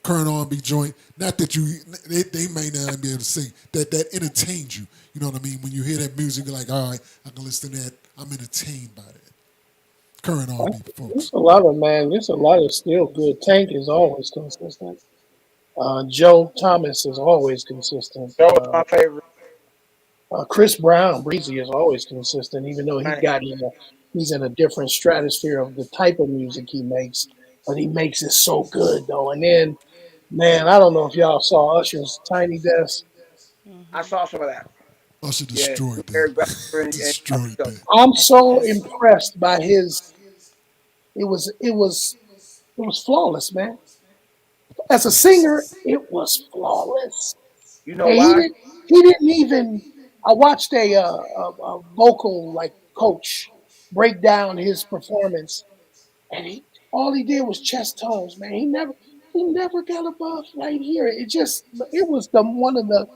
R&B joint? Not that they may not be able to sing that entertains you. You know what I mean? When you hear that music, you're like, all right, I can listen to that. I'm entertained by that. Current R&B There's folks. a lot of man. There's a lot of still good. Tank is always consistent. Joe Thomas is always consistent. That was my favorite. Chris Brown, Breezy is always consistent, even though Man. he's in a different stratosphere of the type of music he makes, but he makes it so good though. And then, man, I don't know if y'all saw Usher's Tiny Desk. I saw some of that. Usher Yeah, destroyed Eric that. Bellinger and Usher Destroyed show. that. I'm so That's impressed by his. It was flawless, man. As a singer, it was flawless, You know and he why? didn't. He didn't even. I watched a vocal like coach break down his performance, and he all he did was chest tones, man. He never got above right here. It was the one of the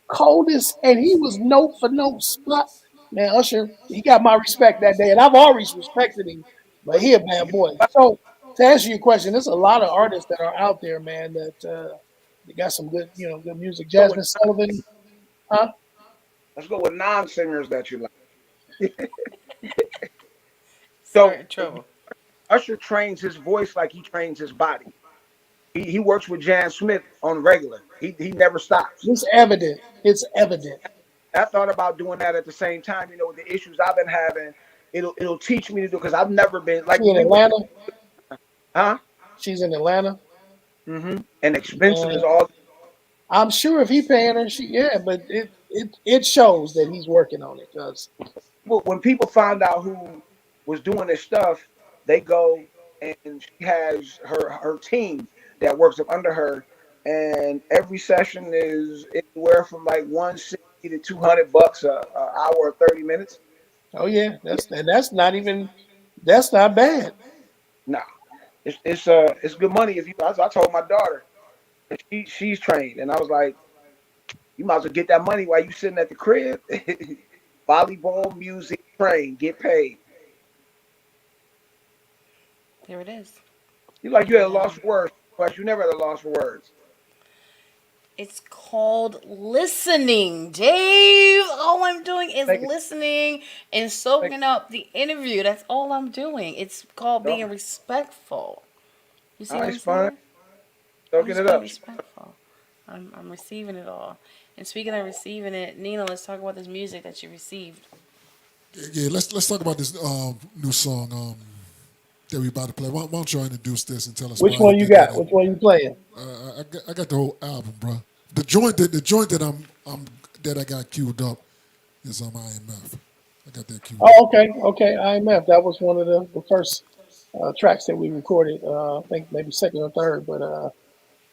coldest, and he was note for note spot. Man, Usher, he got my respect that day, and I've always respected him, but But he a bad you boy. know So to answer your question, there's a lot of artists that are out there, man, that they got some good, good music. go with Jasmine Sullivan, huh? let's go with non-singers that you like. start So in trouble. Usher trains his voice like he trains his body. He works with Jan Smith on regular. He never stops. It's evident. It's evident. I thought about doing that at the same time. You know, with the issues I've been having, it'll teach me to do because I've never been like She in we went, Atlanta. huh? She's in Atlanta. And expensive Man, is all. I'm sure if he paying her, but it shows that he's working on it because When people found out who was doing this stuff, they go and she has her team that works up under her, and every session is anywhere from like 160 to $200 a hour or 30 minutes. oh yeah, that's not bad. Nah, it's good money if you. I told my daughter, she's trained, and I was like, you might as well get that money while you sitting at the crib. Volleyball, music, train, get paid. There it is. You like you had a And loss for words, but you never had a loss for words. it's called listening, Dave. All I'm doing is Make it. listening and Make soaking up the interview. That's all I'm doing. It's called it. being respectful. You see All what right, I'm it's fine. saying? I'm Soaking just it being up. respectful. I'm receiving it all. And speaking of receiving it, Nina, let's talk about this music that you received. Yeah, let's talk about this new song that we about to play. Why don't y'all introduce this and tell us Which why one you you did that? got? And Which one you playing? I got the whole album, bro. The joint that I'm that I got queued up is IMF. I got that queued Oh, up. okay, okay. IMF. That was one of the first tracks that we recorded. I think maybe second or third. But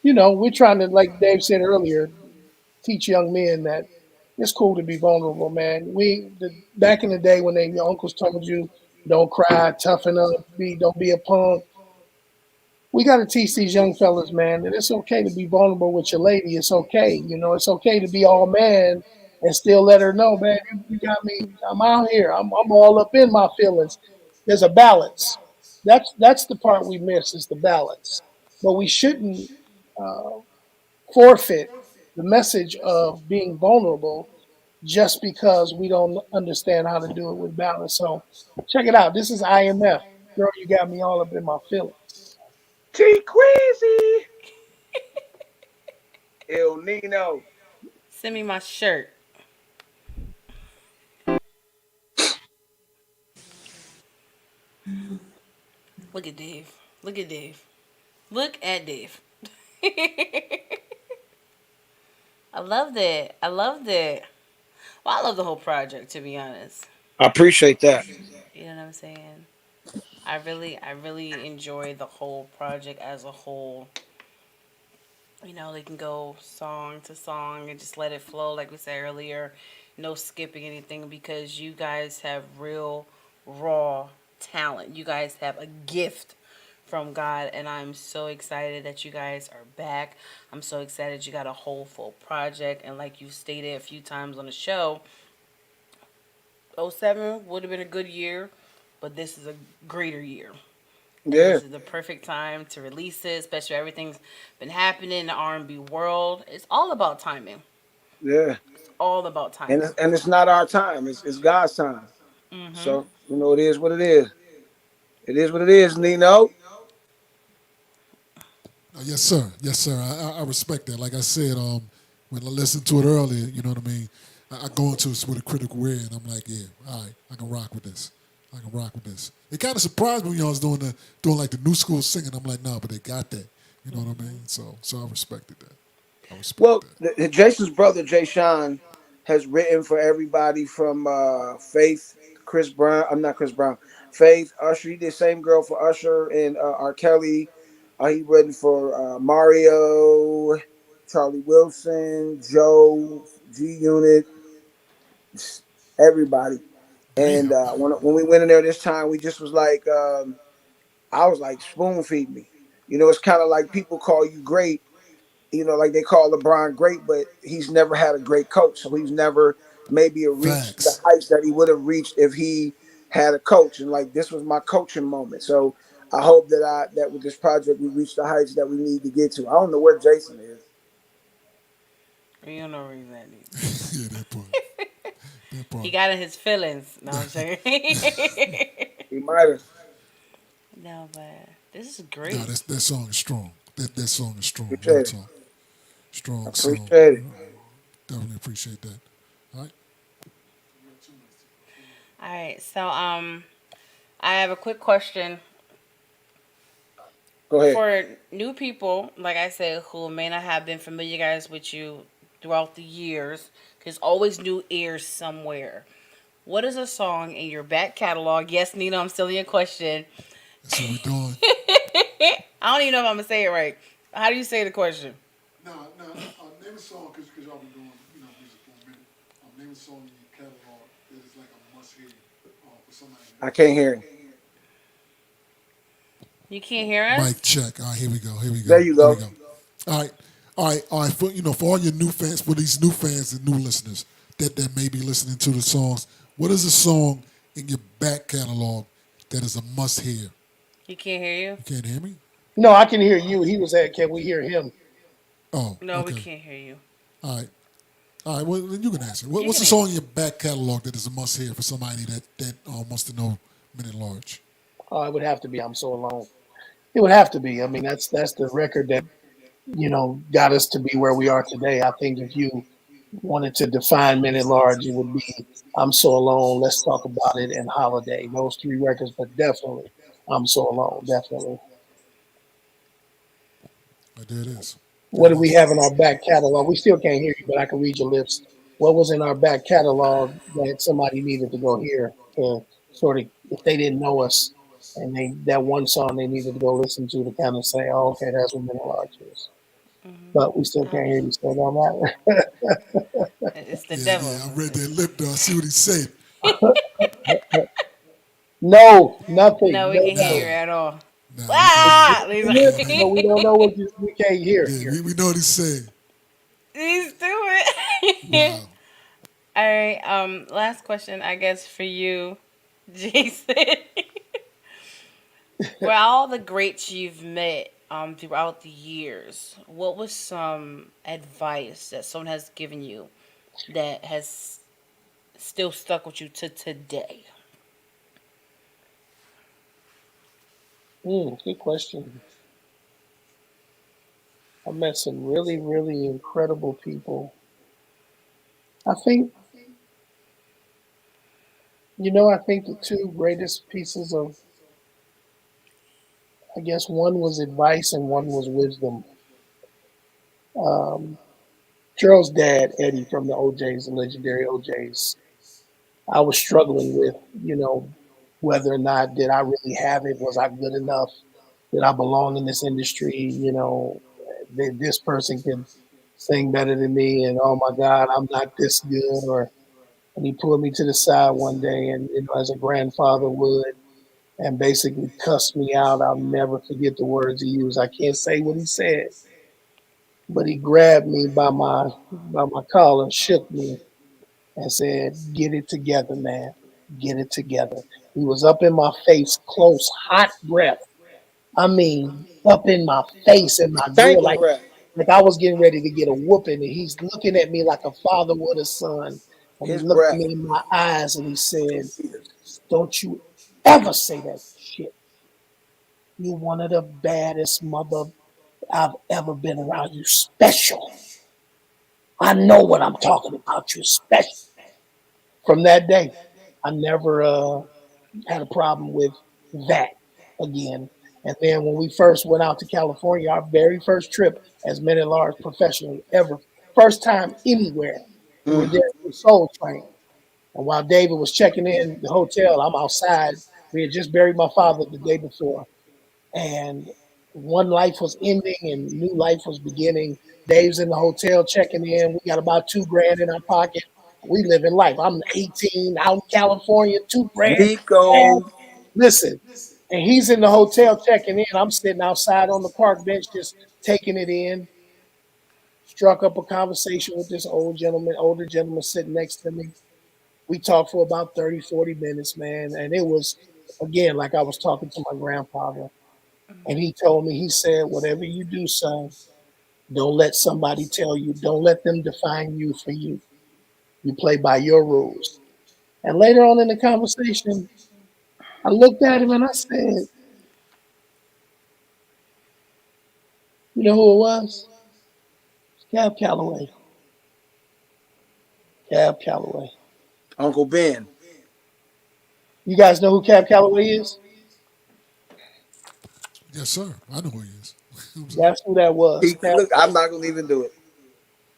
we're trying to, like Dave said earlier, teach young men that it's cool to be vulnerable, man. Back in the day when your uncles told you, don't cry, toughen up, don't be a punk. We got to teach these young fellas, man, that it's okay to be vulnerable with your lady. It's okay, it's okay to be all man and still let her know, man, you got me. I'm out here. I'm all up in my feelings. There's a balance. That's the part we miss is the balance. But we shouldn't uh, forfeit the message of being vulnerable just because we don't understand how to do it with balance. So check it out. This is IMF. Girl, you got me all up in my feelings. T Quizzy, El Nino. Send me my shirt. Look at Dave. Look at Dave. Look at Dave. I loved it. I loved it. Well, I love the whole project, to be honest. I appreciate that. You know what I'm saying? I really enjoy the whole project as a whole. They can go song to song and just let it flow, like we said earlier. No skipping anything because you guys have real, raw talent. You guys have a gift from God, and I'm so excited that you guys are back. I'm so excited you got a whole full project, and like you stated a few times on the show, '07 would have been a good year, but this is a greater year. And Yeah, this is the perfect time to release it, especially everything's been happening in the R&B world. It's all about timing. yeah. It's all about And timing. it's not our time. It's God's time. Mm-hmm. So it is what it is. It is what it is, Nino. Yes, sir. Yes, sir. I respect that. Like I said, when I listened to it earlier, you know what I mean. I go into it with a critical ear, and I'm like, yeah, all right, I can rock with this. I can rock with this. It kind of surprised me when y'all was doing like the new school singing. I'm like, nah, but they got that. You know what I mean? So I respected that. I respect Well, that. Jason's brother Jay Sean has written for everybody from Faith, Chris Brown. I'm not Chris Brown. Faith, Usher. He did Same Girl for Usher and R. Kelly. He written for Mario, Charlie Wilson, Joe, G Unit, everybody. And Damn. when we went in there this time, we just was like, I was like, spoon feed me. You know, it's kind of like people call you great, you know, like they call LeBron great, but he's never had a great coach. So he's never maybe reached the Facts. heights that he would have reached if he had a coach. And like this was my coaching moment. So I hope that with this project we reach the heights that we need to get to. I don't know where Jason is. You don't know where he's at either. Yeah, that part. That He part. got in his feelings. No, I'm joking. He might have. No, but this is No, great. that song is strong. That song is strong. Real Appreciate it. talk. Strong song. Appreciate it. Definitely appreciate that. All right. All right, so I have a quick question Go ahead. for new people, like I said, who may not have been familiar guys with you throughout the years. There's always new ears somewhere. What is a song in your back catalog? Yes, Nina, I'm still in your question. That's what we're doing. I don't even know if I'm gonna say it right. How do you say the question? No, no. Name a song because y'all been doing music for a minute. Name a song in your catalog that is like a must hear for somebody. I can't hear him. You can't hear Mic us? check. All right, here we go. Here we There go. you Here we go. go. All right, all right, all right. For all your new fans, for these new fans and new listeners that may be listening to the songs, what is a song in your back catalog that is a must hear? He can't hear you? You can't hear me? No, I can hear you. He was at, can we hear him? Oh, No, we okay. can't hear you. All right. All right, well, then you can answer. You What's can the song answer. in your back catalog that is a must hear for somebody that wants to know Minute Large? Oh, it would have to be I'm So Alone. It would have to be. I mean, that's the record that, got us to be where we are today. I think if you wanted to define Men at Large, it would be I'm So Alone, Let's Talk About It, and Holiday. Those three records, but definitely I'm So Alone, definitely. There it is. There What it do we is. have in our back catalog? We still can't hear you, but I can read your lips. What was in our back catalog that somebody needed to go hear to sort of, if they didn't know us, and they that one song they needed to go listen to kind of say, oh, okay, that's what Men at Large is. But we still can't hear you, so it don't matter. It's the Yeah, devil. yeah. I read that lip though. I see what he said. No, nothing, No, we no, can hear Nah, you no. at all. nah. We can't. Ah! He's Yeah, like, No, we don't know what we can't hear yeah. here. We know what he's saying. he's stupid. Wow. All right. Last question, I guess, for you, Jason. For all the greats you've met throughout the years, what was some advice that someone has given you that has still stuck with you to today? Good question. I met some really, really incredible people. I think, I think the two greatest pieces of, I guess one was advice and one was wisdom. Um, Gerald's dad, Eddie from the OJs, the legendary OJs, I was struggling with, whether or not did I really have it? Was I good enough? Did I belong in this industry? This person can sing better than me, and oh my God, I'm not this good. Or and he pulled me to the side one day, and as a grandfather would, and basically cussed me out. I'll never forget the words he used. I can't say what he said, but he grabbed me by my collar, shook me, and said, "Get it together, man. Get it together." He was up in my face, close, hot breath. I mean, up in my face, in my grill, Thanking like breath. I was getting ready to get a whooping, and he's looking at me like a father would a son. And he His looked breath. me in my eyes and he said, "Don't you ever say that shit. You're one of the baddest mother I've ever been around. You special. I know what I'm talking about. You special." From that day, I never had a problem with that again. And then when we first went out to California, our very first trip as Men at Large professionally ever, first time anywhere, we were Mm. there to Soul Train. And while David was checking in the hotel, I'm outside. We had just buried my father the day before, and one life was ending and new life was beginning. Dave's in the hotel checking in. We got about 2 grand in our pocket. We live in life. I'm 18, out in California, 2 grand. Rico. Listen, and he's in the hotel checking in. I'm sitting outside on the park bench just taking it in. Struck up a conversation with this older gentleman sitting next to me. We talked for about 30, 40 minutes, man. And it was, again, like I was talking to my grandfather. And he told me, he said, whatever you do, son, don't let somebody tell you, don't let them define you for you. You play by your rules. And later on in the conversation, I looked at him and I said, you know who it was? It's Cab Calloway. Cab Calloway. Uncle Ben. You guys know who Cab Calloway is? Yes, sir. I know who he is. I'm sorry. That's who that was. Cab, Look, I'm not gonna even do it.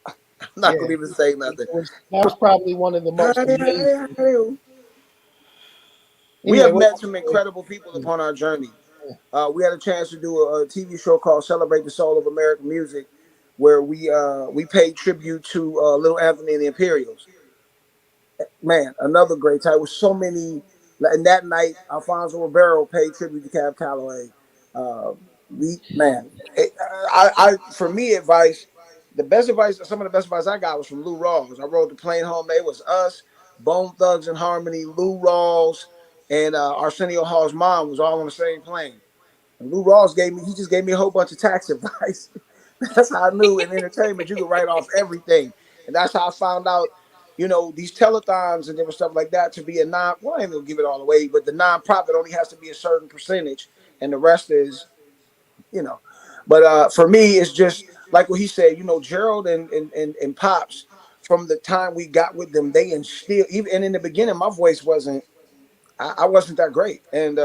I'm not yeah. gonna even say nothing. That was probably one of the most amazing. We Anyway, have what met was some I incredible people saying? upon our journey. We had a chance to do a TV show called "Celebrate the Soul of American Music," where we paid tribute to Little Anthony and the Imperials. Man, another great time with so many. And that night, Alfonso Ribeiro paid tribute to Cab Calloway. Uh, we man, for me, advice. The best advice, some of the best advice I got was from Lou Rawls. I rode the plane home. It was us, Bone Thugs and Harmony, Lou Rawls, and Arsenio Hall's mom was all on the same plane. And Lou Rawls he just gave me a whole bunch of tax advice. That's how I knew in entertainment you could write off everything. And that's how I found out, these telethons and different stuff like that to be a well, I ain't gonna give it all away, but the nonprofit only has to be a certain percentage and the rest is, you know. But for me, it's just like what he said, Gerald and Pops, from the time we got with them, they instilled even and in the beginning my voice wasn't I wasn't that great. And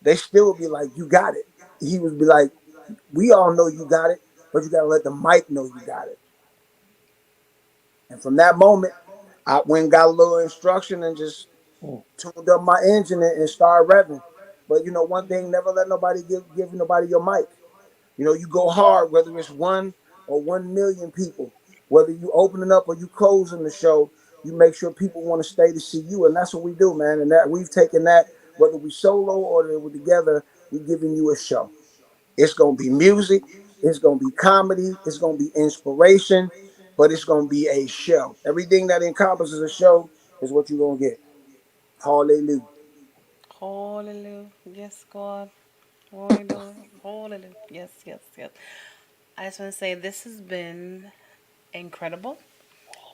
they still would be like, you got it. He would be like, we all know you got it, but you got to let the mic know you got it. And from that moment, I went and got a little instruction and just Hmm. tuned up my engine and started revving. But one thing, never let nobody give nobody your mic. You go hard, whether it's 1 or 1 million people, whether you opening up or you closing the show, you make sure people want to stay to see you. And that's what we do, man. And that we've taken that, whether we solo or we're together, we're giving you a show. It's gonna be music, it's gonna be comedy, it's gonna be inspiration, but it's gonna be a show. Everything that encompasses a show is what you're gonna get. Hallelujah. Hallelujah. Yes, God. Hallelujah. Hallelujah. Yes, yes, yes. I just want to say this has been incredible.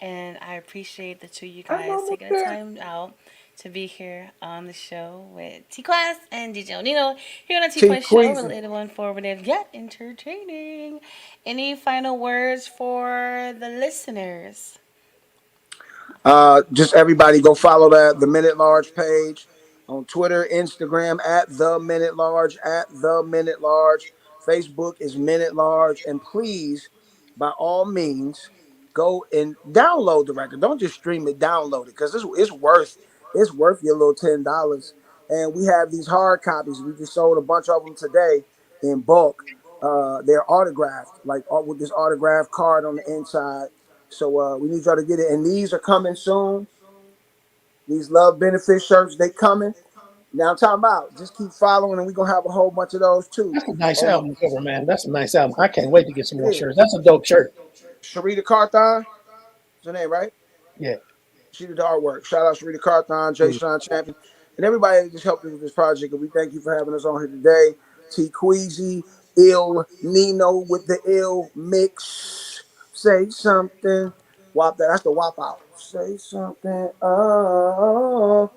And I appreciate the two of you I'm guys almost taking the there. time out to be here on the show with TQuest and DJ Nino here on the T TQuest show, Queasy. relatable, informative, yet entertaining. Any final words for the listeners? Just everybody go follow the Minute Large page on Twitter, Instagram at the Minute Large, at the Minute Large. Facebook is Minute Large, and please, by all means, go and download the record. Don't just stream it, download it because it's worth your little $10. And we have these hard copies. We just sold a bunch of them today in bulk. They're autographed, like with this autographed card on the inside. So we need y'all to get it. And these are coming soon. These love benefit shirts, they coming. Now I'm talking about just keep following and we're gonna have a whole bunch of those too. That's a nice On album cover, man. That's a nice album. I can't wait to get some it more is. shirts. That's a dope shirt. Sharita Carthon, is her name, right? Yeah. She did the artwork. Shout out Sharita Carthon, Jay Sean Champion, and everybody that just helped us with this project. And we thank you for having us on here today. T Queasy, Ill, Nino with the ill mix. Say something. Wop that. That's the wop out. Say something. Oh.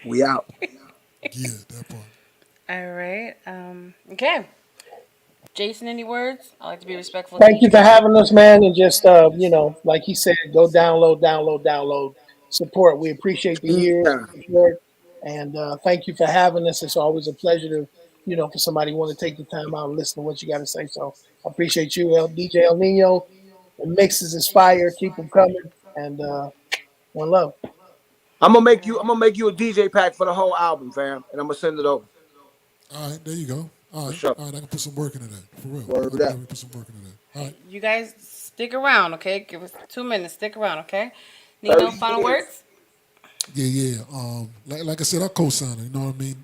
We out. Yeah, that part. All right. Okay. Jason, any words? I like to be respectful to Thank you each for other. having us, man. And just, like he said, go download, download, download, support. We appreciate the years Anytime. of support. And thank you for having us. It's always a pleasure to, for somebody who want to take the time out and listen to what you got to say. So I appreciate you, DJ El Nino. The mixes is fire. Keep them coming. And one love. I'm gonna make you a DJ pack for the whole album, fam, and I'm gonna send it over All right, there you go. for sure. All right, I can put some work into that, for real. Word I can up. definitely put some work into that. All right. You guys stick around, okay? Give us 2 minutes. Stick around, okay? 30 Nino, final years. words? Yeah. Like I said, I co-sign it. You know what I mean?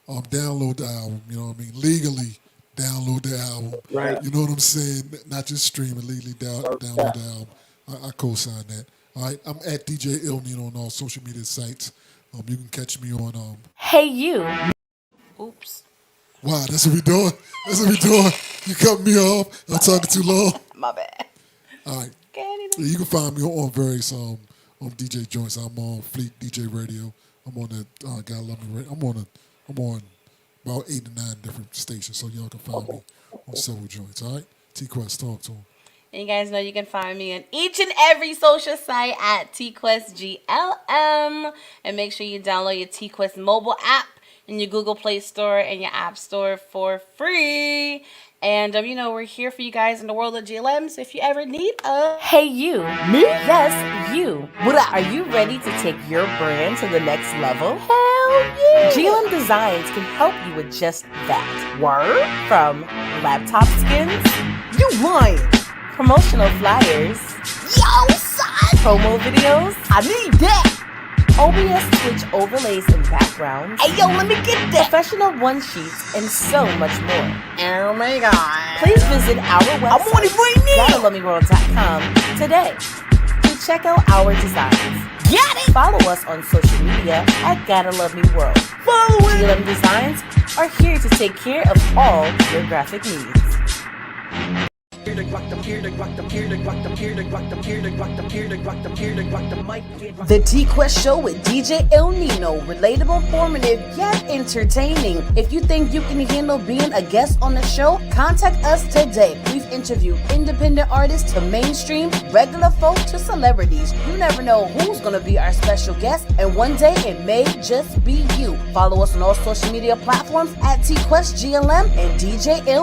Download the album. You know what I mean? Legally download the album. Right. You know what I'm saying? Not just stream it. Legally download the album. I co-sign that. All right. I'm at DJ Il Nino on all social media sites. You can catch me on. Hey, you. Oops. Wow, that's what we doing. That's what we doing. You cut me off. I'm talking too long. My bad. All right. Okay, Yeah, you can find me on various DJ joints. I'm on Fleet DJ Radio. I'm on the God Love Me Radio. I'm on about 8 to 9 different stations, so y'all can find me on several joints. All right, TQuest, talk to them. And you guys know you can find me on each and every social site at TQuestGLM. And make sure you download your TQuest mobile app in your Google Play Store and your App Store for free. And, we're here for you guys in the world of GLM, so if you ever need us. Hey, you. Me? Yes, you. What up? Are you ready to take your brand to the next level? Hell yeah. GLM Designs can help you with just that. Word? From laptop skins? You lying. Promotional flyers. Yo, son! Promo videos. I need that. OBS Twitch overlays and backgrounds. Hey, yo, let me get that. Professional one-sheets and so much more. Oh, my God. Please visit our website. I'm on it right now. GottaLoveMeWorld.com today to check out our designs. Got it. Follow us on social media at Gotta Love Me World. Follow it. GLM Designs are here to take care of all your graphic needs. The TQuest Show with DJ Il Nino. Relatable, informative, yet entertaining. If you think you can handle being a guest on the show, contact us today. We've interviewed independent artists to mainstream, regular folk to celebrities. You never know who's going to be our special guest, and one day it may just be you. Follow us on all social media platforms at TQuestGLM and DJ Il